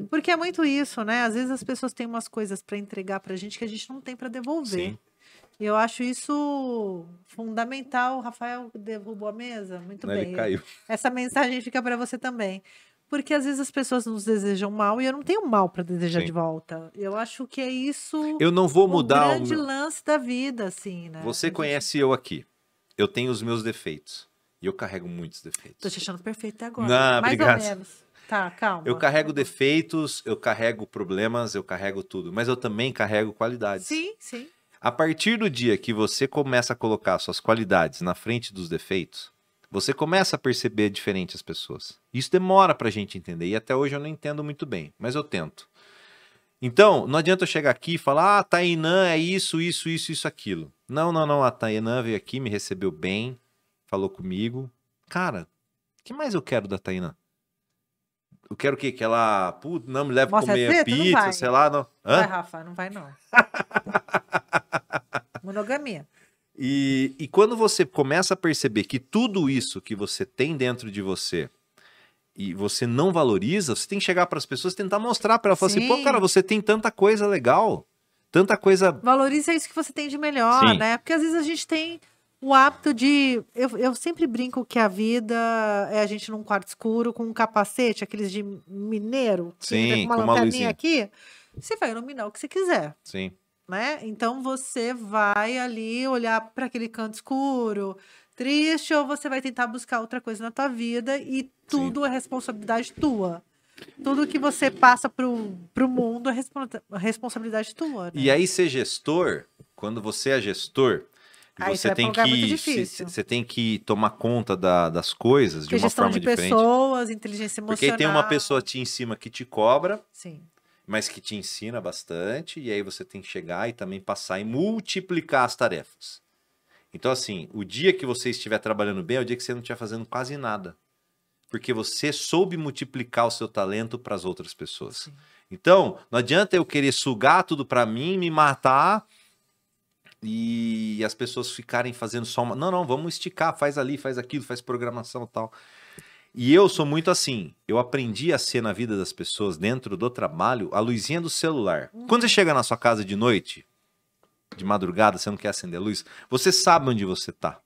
porque é muito isso, né? Às vezes as pessoas têm umas coisas pra entregar pra gente que a gente não tem pra devolver. Sim. Eu acho isso fundamental. O Rafael derrubou a mesa? Muito bem. Ele caiu. Essa mensagem fica para você também. Porque às vezes as pessoas nos desejam mal e eu não tenho mal para desejar Sim. de volta. Eu acho que é isso. Eu não vou mudar o grande lance da vida, assim, né? Você conhece eu aqui. Eu tenho os meus defeitos. E eu carrego muitos defeitos. Tô te achando perfeito até agora. Não, mais obrigado. ou menos. Tá, calma. Eu carrego defeitos, eu carrego problemas, eu carrego tudo. Mas eu também carrego qualidades. Sim, sim. A partir do dia que você começa a colocar suas qualidades na frente dos defeitos, você começa a perceber diferente as pessoas. Isso demora pra gente entender, e até hoje eu não entendo muito bem, mas eu tento. Então, não adianta eu chegar aqui e falar, a Tainã é isso, aquilo. Não, a Tainã veio aqui, me recebeu bem, falou comigo. Cara, o que mais eu quero da Tainã? Eu quero o quê? Que ela, não me leve a comer pizza, sei lá. Não. Hã? Vai, Rafa, não vai não. Monogamia. E quando você começa a perceber que tudo isso que você tem dentro de você e você não valoriza, você tem que chegar para as pessoas e tentar mostrar para elas. Falar assim, pô, cara, você tem tanta coisa legal, tanta coisa... Valoriza isso que você tem de melhor, Sim. né? Porque às vezes a gente tem o hábito de... Eu sempre brinco que a vida é a gente num quarto escuro com um capacete, aqueles de mineiro, que Sim, com com uma luzinha aqui, você vai iluminar o que você quiser. Sim. Né? Então você vai ali olhar para aquele canto escuro, triste, ou você vai tentar buscar outra coisa na tua vida e tudo é responsabilidade tua. Tudo que você passa pro mundo é responsabilidade tua. Né? E aí ser gestor, quando você é gestor, você tem que tomar conta das coisas de uma forma diferente. Pessoas, inteligência emocional. Porque aí tem uma pessoa em cima que te cobra. Sim. Mas que te ensina bastante, e aí você tem que chegar e também passar e multiplicar as tarefas. Então, assim, o dia que você estiver trabalhando bem é o dia que você não estiver fazendo quase nada. Porque você soube multiplicar o seu talento para as outras pessoas. Sim. Então, não adianta eu querer sugar tudo para mim, me matar, e as pessoas ficarem fazendo só uma... Não, vamos esticar, faz ali, faz aquilo, faz programação e tal. E eu sou muito assim, eu aprendi a ser na vida das pessoas, dentro do trabalho, a luzinha do celular. Quando você chega na sua casa de noite, de madrugada, você não quer acender a luz, você sabe onde você tá.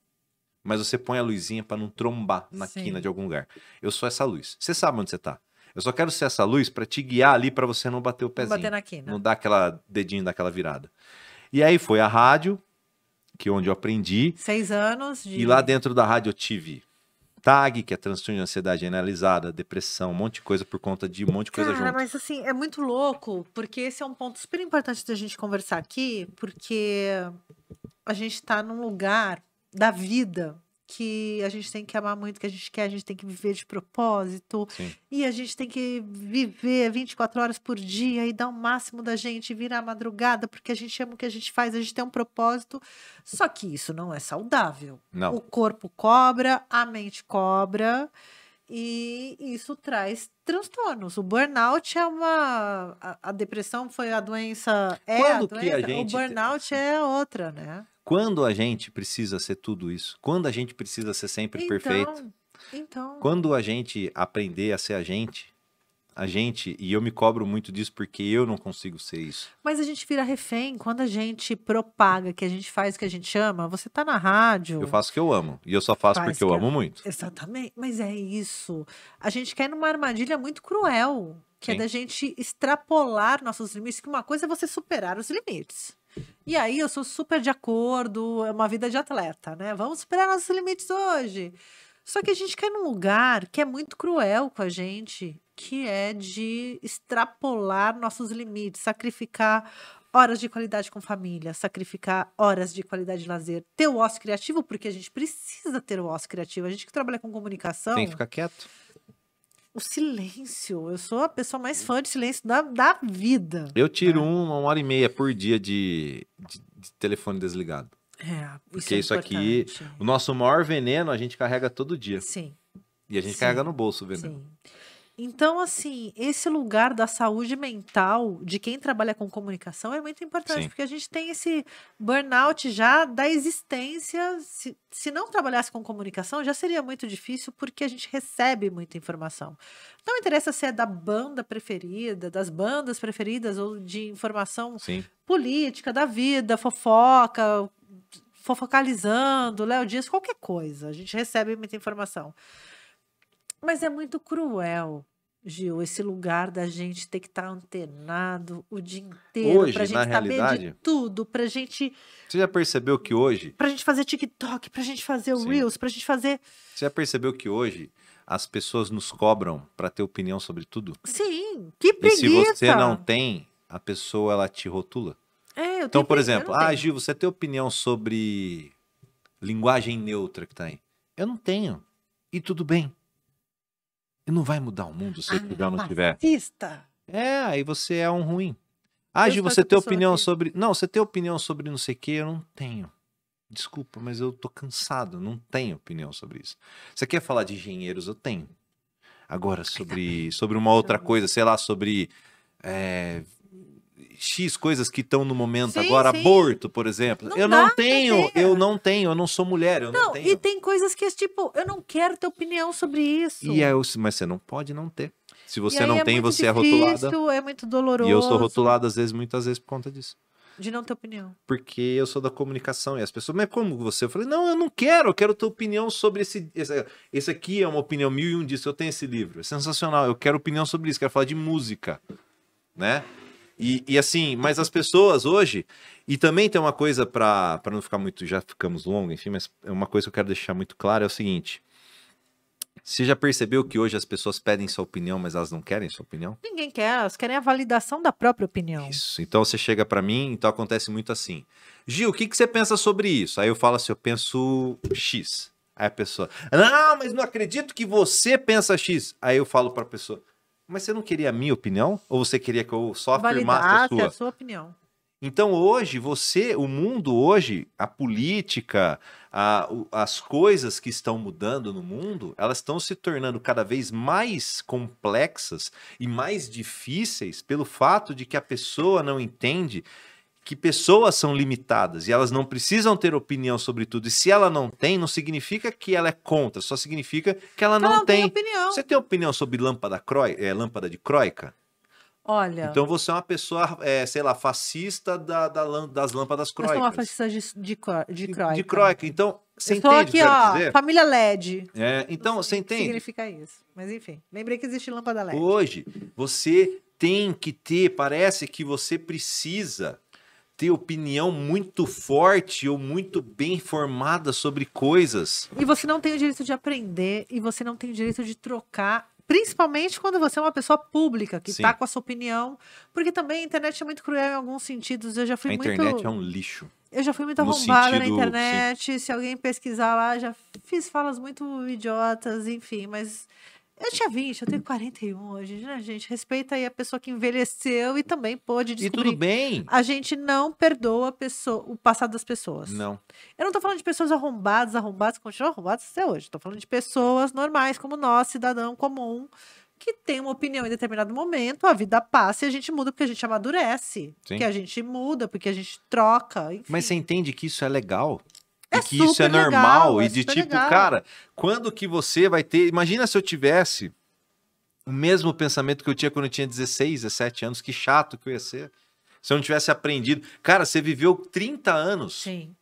Mas você põe a luzinha para não trombar na quina de algum lugar. Eu sou essa luz. Você sabe onde você tá. Eu só quero ser essa luz para te guiar ali, para você não bater o pezinho. Não bater na quina. Não dar aquela dedinho daquela virada. E aí foi a rádio, que é onde eu aprendi. 6 anos de... E lá dentro da rádio eu tive... TAG, que é transtorno de ansiedade generalizada, depressão, um monte de coisa por conta de um monte de coisa junto. Mas assim, é muito louco, porque esse é um ponto super importante da gente conversar aqui, porque a gente tá num lugar da vida que a gente tem que amar muito, que a gente tem que viver de propósito. Sim. E a gente tem que viver 24 horas por dia e dar o máximo da gente, virar a madrugada, porque a gente ama o que a gente faz, a gente tem um propósito. Só que isso não é saudável. Não. O corpo cobra, a mente cobra, e isso traz transtornos. O burnout é uma... A depressão foi a doença... O burnout é outra, né? Quando a gente precisa ser tudo isso? Quando a gente precisa ser sempre perfeito? Então. Quando a gente aprender a ser a gente, e eu me cobro muito disso porque eu não consigo ser isso. Mas a gente vira refém quando a gente propaga, que a gente faz o que a gente ama. Você tá na rádio. Eu faço o que eu amo. E eu só faço porque eu amo muito. Exatamente. Mas é isso. A gente cai numa armadilha muito cruel, que é da gente extrapolar nossos limites. Que uma coisa é você superar os limites. E aí eu sou super de acordo, é uma vida de atleta, né? Vamos superar nossos limites hoje. Só que a gente cai num lugar que é muito cruel com a gente, que é de extrapolar nossos limites, sacrificar horas de qualidade com família, sacrificar horas de qualidade de lazer, ter o ócio criativo, porque a gente precisa ter o ócio criativo. A gente que trabalha com comunicação... Tem que ficar quieto. O silêncio. Eu sou a pessoa mais fã de silêncio da vida. Eu tiro 1h30 por dia de telefone desligado. Porque isso aqui, o nosso maior veneno, a gente carrega todo dia. Sim. E a gente carrega no bolso o veneno. Sim. Então, assim, esse lugar da saúde mental de quem trabalha com comunicação é muito importante, porque a gente tem esse burnout já da existência. Se não trabalhasse com comunicação, já seria muito difícil, porque a gente recebe muita informação. Não interessa se é da banda preferida, das bandas preferidas, ou de informação política, da vida, fofoca, fofocalizando, Léo Dias, qualquer coisa. A gente recebe muita informação. Mas é muito cruel, Gil, esse lugar da gente ter que estar antenado o dia inteiro. Hoje, pra gente na saber realidade, de tudo, pra gente... Você já percebeu que hoje... Pra gente fazer TikTok, pra gente fazer o Reels, pra gente fazer... Você já percebeu que hoje as pessoas nos cobram pra ter opinião sobre tudo? Sim, que preguiça! E se você não tem, a pessoa, ela te rotula. eu Então, por eu exemplo, não tenho. Gil, você tem opinião sobre linguagem neutra que tá aí? Eu não tenho. E tudo bem. E não vai mudar o mundo se eu tiver ou não tiver. Fascista. Aí você é um ruim. Eu Gil, sou você essa tem pessoa opinião que- sobre... Não, você tem opinião sobre não sei o quê? Eu não tenho. Desculpa, mas eu tô cansado. Não tenho opinião sobre isso. Você quer falar de engenheiros? Eu tenho. Agora, sobre uma outra coisa, sei lá, sobre... X coisas que estão no momento Sim, agora, sim. aborto, por exemplo. Não Eu dá não pra tenho, ter. eu não sou mulher, eu não Não, tenho. e tem coisas que, tipo, eu não quero ter opinião sobre isso. Mas você não pode não ter. Se E você aí não é tem, muito você é rotulada. difícil, é muito E doloroso eu sou rotulado, às vezes, muitas vezes, por conta disso. de não ter opinião. Porque eu sou da comunicação e as pessoas, mas como você? Eu falei, não, eu não quero, eu quero ter opinião sobre esse aqui é uma opinião 1001 disso, eu tenho esse livro, é sensacional, eu quero opinião sobre isso, quero falar de música, né? E assim, mas as pessoas hoje, e também tem uma coisa para não ficar muito, já ficamos longo, enfim, mas é uma coisa que eu quero deixar muito clara, é o seguinte, você já percebeu que hoje as pessoas pedem sua opinião, mas elas não querem sua opinião? Ninguém quer, elas querem a validação da própria opinião. Isso. Então você chega pra mim, então acontece muito assim. Gil, o que você pensa sobre isso? Aí eu falo assim, eu penso X. Aí a pessoa, não, mas não acredito que você pensa X. Aí eu falo pra pessoa, mas você não queria a minha opinião? Ou você queria que eu só afirmasse a Validasse sua? a sua opinião. Então hoje, o mundo hoje, a política, as coisas que estão mudando no mundo, elas estão se tornando cada vez mais complexas e mais difíceis pelo fato de que a pessoa não entende que pessoas são limitadas e elas não precisam ter opinião sobre tudo. E se ela não tem, não significa que ela é contra, só significa que ela Ela não tem. opinião. Você tem opinião sobre lâmpada de Croica? Olha, Então você é uma pessoa, sei lá, fascista das lâmpadas eu sou croicas. uma fascista de Croica. De Croica. Então, você Eu sou entende o que aqui, eu quero ó, dizer? família LED. Então, Não você sei o que entende? significa isso. Mas enfim, lembrei que existe lâmpada LED. Hoje, você tem que ter, parece que você precisa ter opinião muito forte ou muito bem formada sobre coisas. E você não tem o direito de aprender e você não tem o direito de trocar, principalmente quando você é uma pessoa pública que Sim. tá com a sua opinião, porque também a internet é muito cruel em alguns sentidos. Eu já fui A muito internet é um lixo. Eu já fui muito No arrombada na sentido, internet. Se alguém pesquisar lá, já fiz falas muito idiotas, enfim, mas eu tinha 20, eu tenho 41 hoje, né, gente? Respeita aí a pessoa que envelheceu e também pôde E descobrir. tudo bem. A gente não perdoa o passado das pessoas. Não. Eu não tô falando de pessoas arrombadas, continuam arrombadas até hoje. Tô falando de pessoas normais, como nós, cidadão comum, que tem uma opinião em determinado momento, a vida passa e a gente muda porque a gente amadurece. Sim. Porque a gente muda, porque a gente troca, enfim. Mas você entende que isso é legal? É E que isso é super legal, normal? é E de super tipo, legal. cara, quando que você vai ter... Imagina se eu tivesse o mesmo pensamento que eu tinha quando eu tinha 16, 17 anos. Que chato que eu ia ser. Se eu não tivesse aprendido. Cara, você viveu 30 anos. Sim.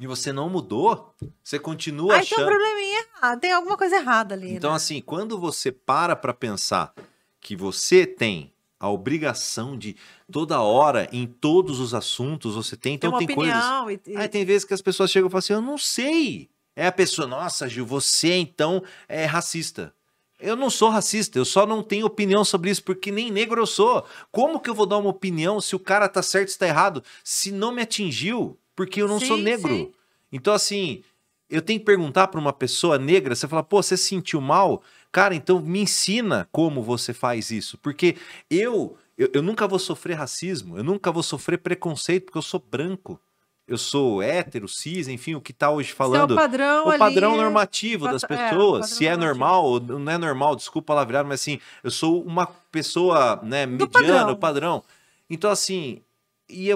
E você não mudou, você continua Aí tem um achando... probleminha errado, tem alguma coisa errada ali, Então, né? assim, quando você para pensar que você tem a obrigação de toda hora, em todos os assuntos, você tem... Tem Então uma tem coisas... opinião Aí tem vezes que as pessoas chegam e falam assim, eu não sei. É a pessoa, nossa, Gil, você então é racista. Eu não sou racista, eu só não tenho opinião sobre isso, porque nem negro eu sou. Como que eu vou dar uma opinião se o cara tá certo ou tá errado? Se não me atingiu, porque eu não sou Sim, negro. sim. Então, assim, eu tenho que perguntar para uma pessoa negra, você fala, pô, você se sentiu mal? Cara, então me ensina como você faz isso. Porque eu nunca vou sofrer racismo, eu nunca vou sofrer preconceito, porque eu sou branco. Eu sou hétero, cis, enfim, o que tá hoje falando. Seu padrão O padrão ali, normativo das o pessoas. padrão Se é normativo. normal ou não é normal, desculpa a palavreado, mas assim, eu sou uma pessoa, né, Do mediana, padrão. padrão. Então, assim,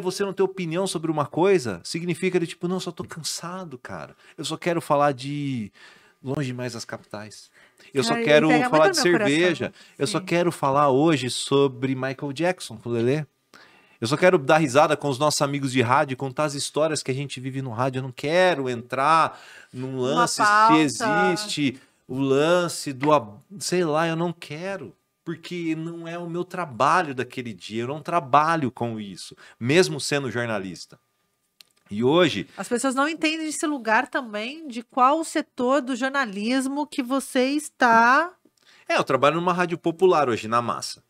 você não ter opinião sobre uma coisa, significa de tipo, não, só tô cansado, cara. Eu só quero falar de longe demais das capitais. Eu só Cara, quero ele pega falar muito de no meu cerveja. coração. Eu só Sim. quero falar hoje sobre Michael Jackson com o Lelê. Eu só quero dar risada com os nossos amigos de rádio, contar as histórias que a gente vive no rádio. Eu não quero entrar num lance se pauta. existe o lance do... Sei lá, eu não quero. Porque não é o meu trabalho daquele dia. Eu não trabalho com isso, mesmo sendo jornalista. E hoje... As pessoas não entendem esse lugar também de qual setor do jornalismo que você está. eu trabalho numa rádio popular hoje, na massa.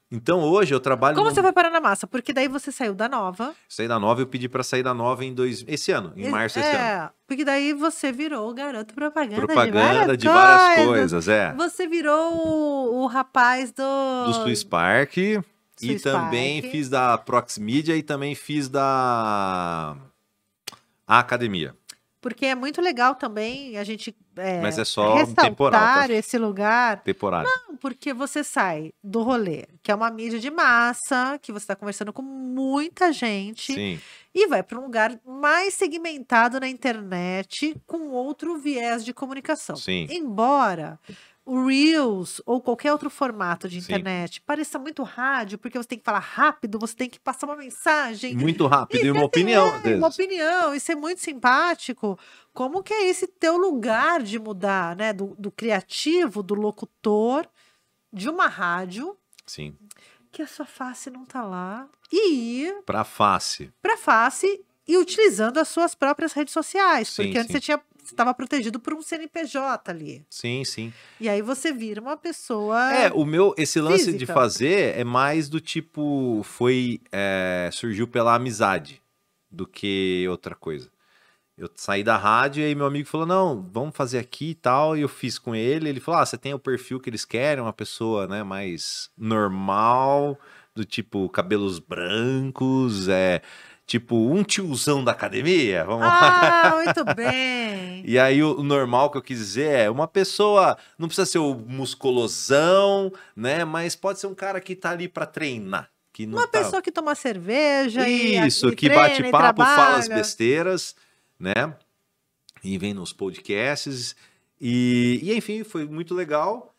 Então hoje eu trabalho Como você foi parar na massa? Porque daí você saiu da Nova. Saí da Nova, eu pedi pra sair da Nova esse ano, em março desse ano. Porque daí você virou o garoto propaganda Propaganda de várias coisas, é. Você virou o rapaz Do Swiss Park e Swiss também Park. fiz da Prox Media e também fiz a academia. Porque é muito legal também a gente Mas é só ressaltar temporal, tá? esse lugar. Temporário. Não, porque você sai do rolê, que é uma mídia de massa, que você está conversando com muita gente, Sim, e vai para um lugar mais segmentado na internet, com outro viés de comunicação. sim. Embora o Reels ou qualquer outro formato de Sim. internet pareça muito rádio, porque você tem que falar rápido, você tem que passar uma mensagem. Muito rápido e uma opinião, às vezes. Uma opinião, isso é muito simpático. Como que é esse teu lugar de mudar, né? Do criativo, do locutor, de uma rádio, Sim. que a sua face não tá lá, e ir Pra face. pra face e utilizando as suas próprias redes sociais. Sim, Porque antes sim. você estava protegido por um CNPJ ali. Sim, sim. E aí você vira uma pessoa. Esse lance de física. fazer é mais do tipo, surgiu pela amizade do que outra coisa. Eu saí da rádio e aí meu amigo falou, não, vamos fazer aqui e tal, e eu fiz com ele, ele falou, você tem o perfil que eles querem, uma pessoa, né, mais normal, do tipo, cabelos brancos, tipo, um tiozão da academia, vamos lá. Muito bem. E aí o normal que eu quis dizer é uma pessoa, não precisa ser o musculosão, né? Mas pode ser um cara que tá ali pra treinar. Que não Uma pessoa que toma cerveja Isso, e que treina, bate e papo, fala as trabalha. besteiras, né? E vem nos podcasts. Enfim, foi muito legal.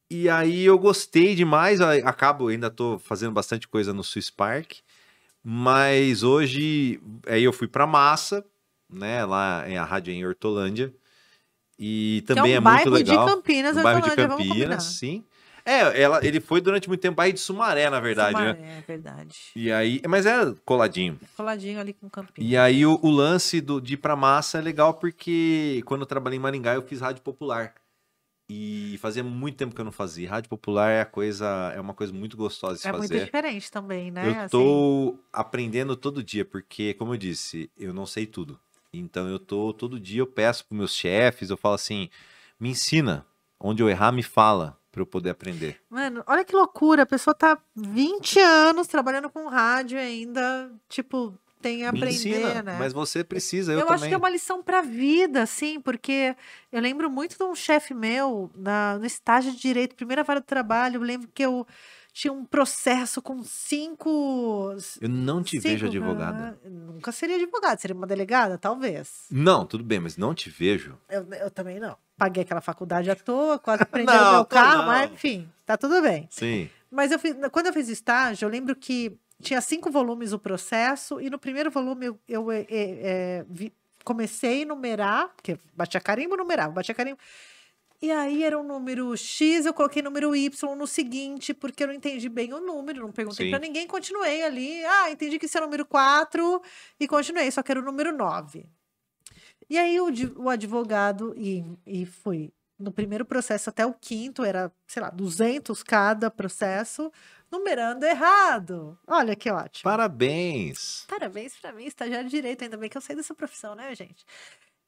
E aí eu gostei demais. Ainda tô fazendo bastante coisa no Swiss Park. Mas hoje, aí eu fui pra Massa, né? Lá a rádio é em Hortolândia. E também que é muito legal. bairro de Campinas, Um bairro de Hortolândia, vamos combinar. Campinas, sim. Ele foi durante muito tempo bairro de Sumaré, na verdade, né? É verdade. E aí, mas é coladinho. Coladinho ali com Campinas. E aí o lance de ir pra Massa é legal porque quando eu trabalhei em Maringá eu fiz rádio popular. E fazia muito tempo que eu não fazia. Rádio popular é uma coisa muito gostosa de se fazer. É muito diferente também, né? Eu tô aprendendo todo dia, porque, como eu disse, eu não sei tudo. Então todo dia eu peço pros meus chefes, eu falo assim, me ensina. Onde eu errar, me fala, pra eu poder aprender. Mano, olha que loucura. A pessoa tá 20 anos trabalhando com rádio e ainda, tipo, tem a Me aprender, ensina, né? mas você precisa, eu acho também. que é uma lição pra vida, assim, porque eu lembro muito de um chefe meu no estágio de direito, primeira vara do trabalho. Eu lembro que eu tinha um processo com 5. Eu não te vejo advogada. Nunca seria advogada, seria uma delegada, talvez. Não, tudo bem, mas não te vejo. Eu também não. Paguei aquela faculdade à toa, quase prendi Não, o meu carro, não. mas enfim, tá tudo bem. Sim. Mas quando eu fiz estágio, eu lembro que tinha 5 volumes o processo, e no primeiro volume eu comecei a numerar, porque batia carimbo, numerava, batia carimbo. E aí era um número X, eu coloquei número Y no seguinte, porque eu não entendi bem o número, não perguntei Sim. pra ninguém, continuei ali. Entendi que esse é o número 4 e continuei, só que era o número 9. E aí o advogado, e fui no primeiro processo até o quinto, era, sei lá, 200 cada processo, numerando errado. Olha que ótimo. Parabéns. Parabéns pra mim, estagiário de direito, ainda bem que eu saí dessa profissão, né, gente?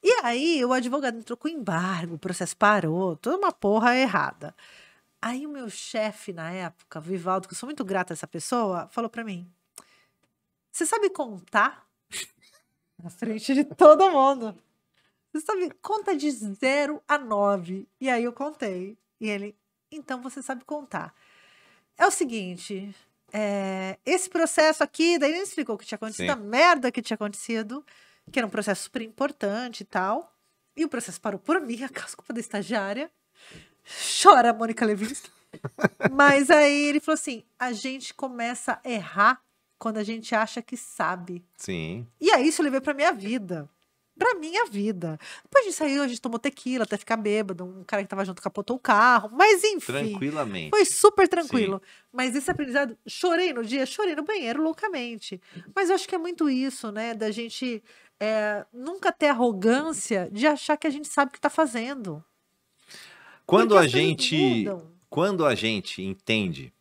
E aí o advogado entrou com embargo, o processo parou, toda uma porra errada. Aí o meu chefe na época, Vivaldo, que eu sou muito grata a essa pessoa, falou pra mim: você sabe contar? Na frente de todo mundo. Você sabe, conta de 0 a 9. E aí eu contei. E ele, então você sabe contar. É o seguinte, esse processo aqui, daí ele explicou o que tinha acontecido, Sim. a merda que tinha acontecido, que era um processo super importante e tal. E o processo parou por minha culpa da estagiária. Chora, Mônica Levinsky. Mas aí ele falou assim, a gente começa a errar quando a gente acha que sabe. Sim. E aí isso eu levei pra minha vida. Pra minha vida. Depois disso aí, a gente tomou tequila até ficar bêbado. Um cara que tava junto capotou o carro. Mas enfim. Tranquilamente. Foi super tranquilo. Mas esse aprendizado, chorei no dia, chorei no banheiro loucamente. Mas eu acho que é muito isso, né? Da gente nunca ter arrogância de achar que a gente sabe o que tá fazendo. Quando Porque a as coisas gente mudam. Quando a gente entende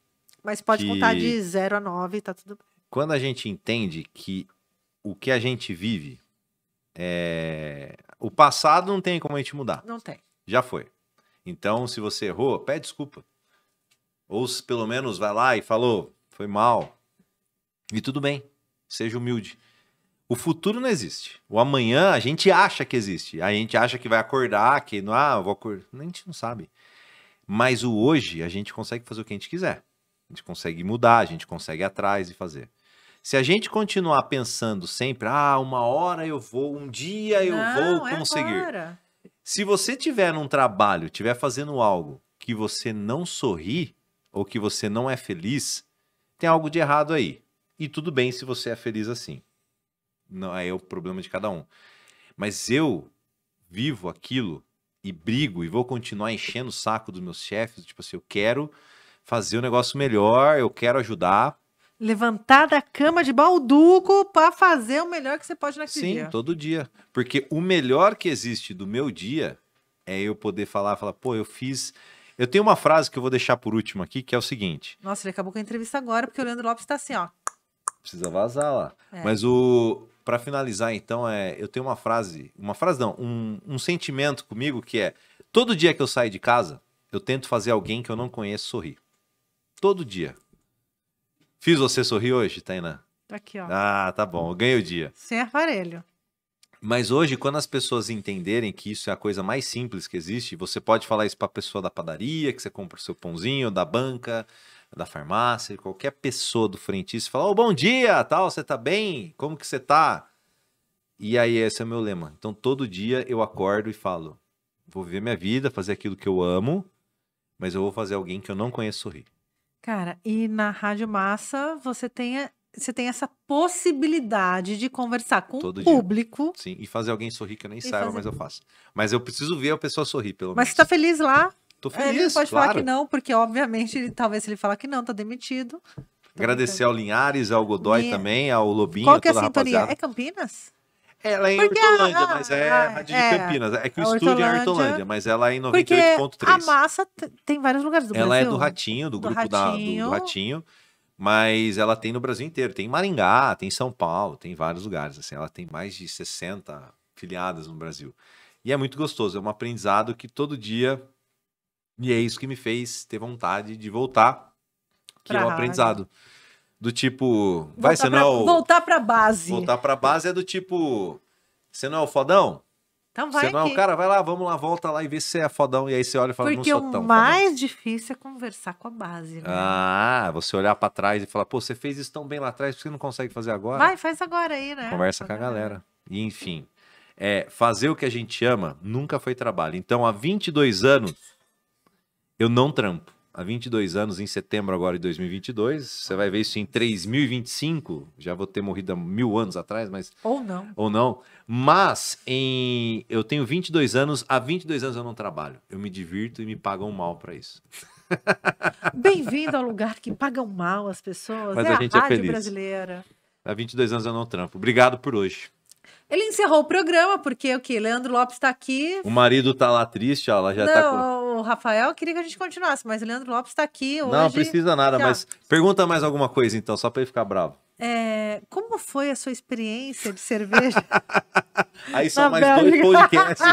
Mas pode que contar de 0 a 9, tá tudo bem. quando a gente entende que o que a gente vive, o passado não tem como a gente mudar. Não tem. Já foi. Então, se você errou, pede desculpa. Ou se pelo menos vai lá e falou, foi mal. E tudo bem. Seja humilde. O futuro não existe. O amanhã a gente acha que existe. A gente acha que vai acordar, que não, eu vou acordar. A gente não sabe. Mas o hoje a gente consegue fazer o que a gente quiser. A gente consegue mudar, a gente consegue ir atrás e fazer. Se a gente continuar pensando sempre, uma hora eu vou, um dia eu vou conseguir. Agora. Se você estiver num trabalho, estiver fazendo algo que você não sorri ou que você não é feliz, tem algo de errado aí. E tudo bem se você é feliz assim. Não, aí é o problema de cada um. Mas eu vivo aquilo e brigo e vou continuar enchendo o saco dos meus chefes, tipo assim, eu quero fazer o negócio melhor, eu quero ajudar. Levantar da cama de balduco pra fazer o melhor que você pode naquele Sim, dia. todo dia. Porque o melhor que existe do meu dia é eu poder falar, pô, eu fiz... Eu tenho uma frase que eu vou deixar por último aqui, que é o seguinte. Nossa, ele acabou com a entrevista agora, porque o Leandro Lopes tá assim, ó. Precisa vazar lá. É. Mas para finalizar, então, eu tenho uma frase não, um sentimento comigo que é, todo dia que eu saio de casa, eu tento fazer alguém que eu não conheço sorrir. Todo dia. Fiz você sorrir hoje, Tainá? Tá aqui, ó. Ah, tá bom, eu ganhei o dia. Sem aparelho. Mas hoje, quando as pessoas entenderem que isso é a coisa mais simples que existe, você pode falar isso para a pessoa da padaria, que você compra o seu pãozinho, da banca, da farmácia, qualquer pessoa do frentista, fala, bom dia, tal, você tá bem? Como que você tá? E aí esse é o meu lema. Então todo dia eu acordo e falo, vou viver minha vida, fazer aquilo que eu amo, mas eu vou fazer alguém que eu não conheço sorrir. Cara, e na Rádio Massa você tem essa possibilidade de conversar com Todo o dia. público. Sim, e fazer alguém sorrir que eu nem E saiba, fazer- mas eu faço. Mas eu preciso ver a pessoa sorrir, pelo Mas menos. você tá feliz lá? Tô Ele não feliz, pode claro. falar que não, porque obviamente, talvez se ele falar que não, tá demitido. Agradecer ao Linhares, ao Godoy Minha- também, ao Lobinho, Qual a que é a toda a sintonia? rapaziada. É Campinas? Ela é em Porque Hortolândia, mas é a- Rádio é, de Campinas. É que o a estúdio é em Hortolândia, Hortolândia, mas ela é em Porque 98.3. a Massa tem vários lugares do Ela é Brasil. do Ratinho, do Do grupo Ratinho. do Ratinho, mas ela tem no Brasil inteiro. Tem em Maringá, tem em São Paulo, tem em vários lugares. Assim, ela tem mais de 60 filiadas no Brasil. E é muito gostoso, é um aprendizado que todo dia... E é isso que me fez ter vontade de voltar, que Pra é um rádio. aprendizado. Do tipo... Vai, você não é o... Voltar pra base. Voltar pra base é do tipo... Você não é o fodão? Então vai Você não é aqui. o cara? Vai lá, vamos lá, volta lá e vê se você é fodão. E aí você olha e fala, Porque não o sou tão mais difícil é conversar com a base, né? fodão. Você olhar pra trás e falar, pô, você fez isso tão bem lá atrás, por que você não consegue fazer agora? Vai, faz agora aí, né? Conversa com a galera. E enfim, fazer o que a gente ama nunca foi trabalho. Então, há 22 anos, eu não trampo. Há 22 anos, em setembro agora de 2022, você vai ver isso em 3025, já vou ter morrido há 1000 anos atrás, mas... Ou não. Ou não. Mas eu tenho 22 anos, há 22 anos eu não trabalho. Eu me divirto e me pagam mal pra isso. Bem-vindo ao lugar que pagam mal as pessoas. Mas é a a gente é rádio feliz. brasileira. Há 22 anos eu não trampo. Obrigado por hoje. Ele encerrou o programa, porque o quê? Leandro Lopes está aqui. O marido tá lá triste, ó, ela já tá com... Não, o Rafael queria que a gente continuasse, mas o Leandro Lopes está aqui hoje. Não precisa nada, Tchau. mas pergunta mais alguma coisa então, só pra ele ficar bravo. Como foi a sua experiência de cerveja? Aí são Na mais dois Bélgica. podcasts.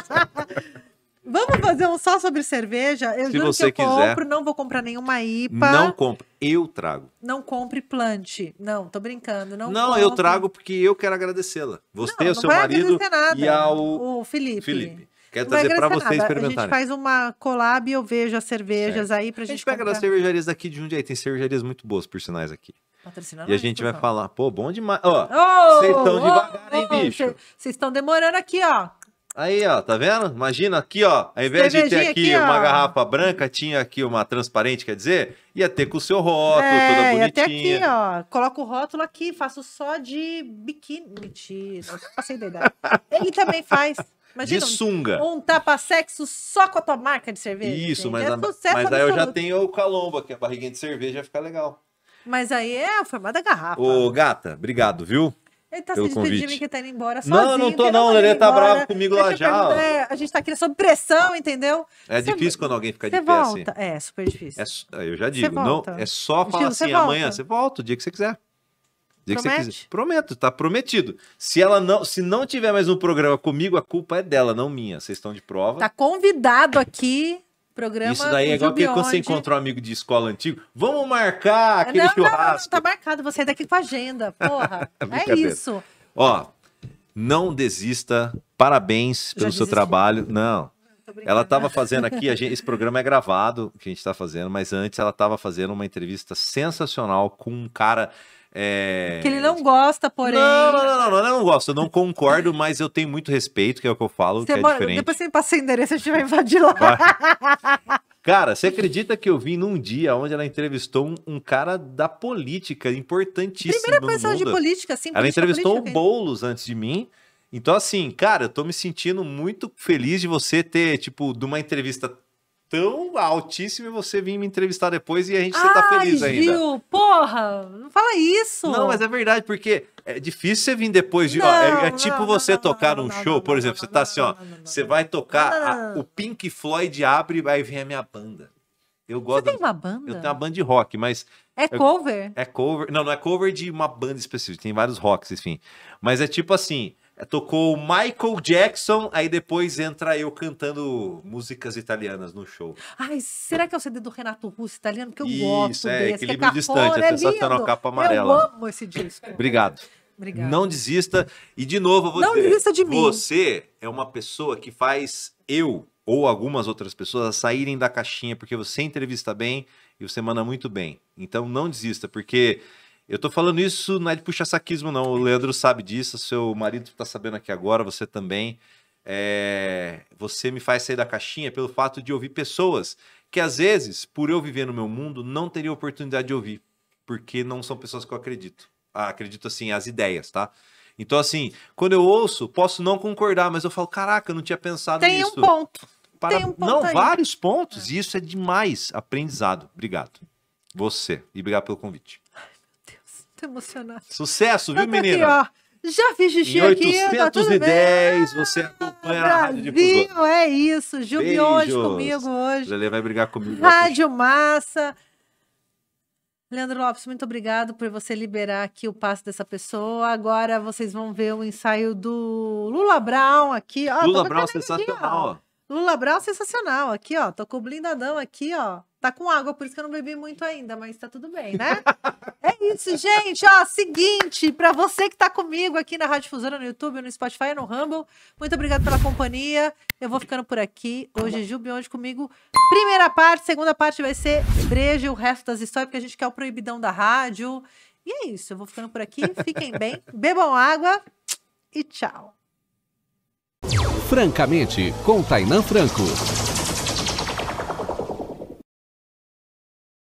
Vamos fazer um só sobre cerveja? Eu Se juro você que eu quiser. compro, não vou comprar nenhuma IPA. Não compre, eu trago. Não compre plante. Não, tô brincando. Não, Não, compre. eu trago porque eu quero agradecê-la. Você, Não, o seu vai marido agradecer nada. e ao O Felipe. Felipe. Quero Não vai trazer pra agradecer vocês nada. A experimentarem. gente faz uma collab e eu vejo as cervejas aí pra A gente gente pega comprar. das cervejarias daqui de Jundiaí, tem cervejarias muito boas, por sinais, aqui. Patrocinando E a nós, gente por vai favor. falar, pô, bom demais. Ó, Ô, vocês estão ô, devagar, hein, ô, bicho? Vocês estão demorando aqui, ó. Aí, ó, tá vendo? Imagina aqui, ó, ao invés de ter Cervejinha aqui aqui, uma ó. garrafa branca, tinha aqui uma transparente, quer dizer, ia ter com o seu rótulo, toda e até bonitinha. aqui, ó. Coloco o rótulo aqui, faço só de biquíni. Mentira, eu passei da idade. Ele também faz. De Imagina, sunga. um tapa-sexo só com a tua marca de cerveja. Isso, gente. mas, É sucesso mas aí eu já absoluto. tenho o calombo aqui, a barriguinha de cerveja, vai ficar legal. Mas aí é o formato da garrafa. Ô, gata, obrigado, viu? Ele tá se pelo despedindo de convite. mim que tá indo embora Não, sozinho. não tô que eu não, mandei ele tá embora. bravo comigo lá Deixa eu já. perguntar, a gente tá aqui sob pressão, entendeu? É Você- difícil quando alguém fica de Você pé assim. volta. É, super difícil. Eu já digo, não, volta. é só falar Gil, assim, você amanhã volta? você volta, o dia que você quiser. O dia que você Promete? quiser. Prometo, tá prometido. Se não tiver mais um programa comigo, a culpa é dela, não minha. Vocês estão de prova. Tá convidado aqui, programa Isso daí é igual que quando você encontra um amigo de escola antigo. Vamos marcar aquele churrasco. Tá marcado, você sair daqui com a agenda, porra. É Brincadeira. isso. Ó, não desista. Parabéns pelo seu desisti. trabalho. Não. Tô brincando. Ela estava fazendo aqui, esse programa é gravado, que a gente está fazendo, mas antes ela estava fazendo uma entrevista sensacional com um cara. Que ele não gosta, porém. Não, eu não gosto, eu não concordo, mas eu tenho muito respeito, que é o que eu falo, que é diferente. Depois você me passa o endereço, a gente vai invadir lá. Vai. Cara, você acredita que eu vim num dia onde ela entrevistou um cara da política importantíssimo Primeira no pessoa de mundo? política, sim. Ela política, entrevistou política, o Boulos antes de mim. Então, assim, cara, eu tô me sentindo muito feliz de você ter, tipo, de uma entrevista tão altíssima e você vir me entrevistar depois e você tá feliz ainda. Gil, porra, não fala isso. Não, mas é verdade, porque é difícil você vir depois de. Não, é tipo não, você não, tocar não, num não, show, não, por não, exemplo, não, você tá não, assim, ó. não, não, não, Você não. vai tocar, Não. o Pink Floyd abre e aí vem a minha banda. Eu Você gosto. tem uma banda? Eu tenho uma banda de rock, mas É cover? é cover. Não é cover de uma banda específica, tem vários rocks, enfim. Mas é tipo assim. Tocou o Michael Jackson, aí depois entra eu cantando músicas italianas no show. Ai, será que é o CD do Renato Russo italiano? Porque eu Isso, gosto é, desse. Equilíbrio que é Distante, cafona, é sensacional, lindo. capa amarela. Eu amo esse disco. Obrigado. Obrigada. Não desista. E de novo, eu vou Não dizer, desista de mim. você é uma pessoa que faz eu ou algumas outras pessoas saírem da caixinha, porque você entrevista bem e você manda muito bem. Então não desista, porque eu tô falando isso não é de puxa-saquismo, não. O Leandro sabe disso, seu marido tá sabendo aqui agora, você também. Você me faz sair da caixinha pelo fato de ouvir pessoas que, às vezes, por eu viver no meu mundo, não teria oportunidade de ouvir, porque não são pessoas que eu acredito. Acredito, assim, as ideias, tá? Então, assim, quando eu ouço, posso não concordar, mas eu falo, caraca, eu não tinha pensado Tem nisso. um ponto. Tem um ponto Não, aí. vários pontos, e isso é demais. Aprendizado. Obrigado. Você. E obrigado pelo convite. Deus, tô emocionada. Sucesso, viu, Eu tô aqui, menina? ó. Já fiz xixi Em aqui, tá tudo bem. 810, você acompanha a Rádio Difusora. Brasil, é isso. Gil Bionde Beijos. comigo hoje. Lelê vai brigar comigo. Rádio Massa. Leandro Lopes, muito obrigado por você liberar aqui o passe dessa pessoa. Agora vocês vão ver o ensaio do Lula Brown aqui. Ó, Lula tô com a Brown caneca aqui, sensacional, ó. Lula Brown sensacional. Aqui, ó. Tô com o blindadão aqui, ó. Tá com água, por isso que eu não bebi muito ainda, mas tá tudo bem, né? É isso, gente. Ó, seguinte, pra você que tá comigo aqui na Rádio Difusora, no YouTube, no Spotify, no Rumble, muito obrigado pela companhia. Eu vou ficando por aqui. Hoje, Gil Bionde comigo. Primeira parte, segunda parte vai ser brejo, o resto das histórias, porque a gente quer o proibidão da rádio. E é isso, eu vou ficando por aqui. Fiquem bem, bebam água e tchau. Francamente, com Tainan Franco.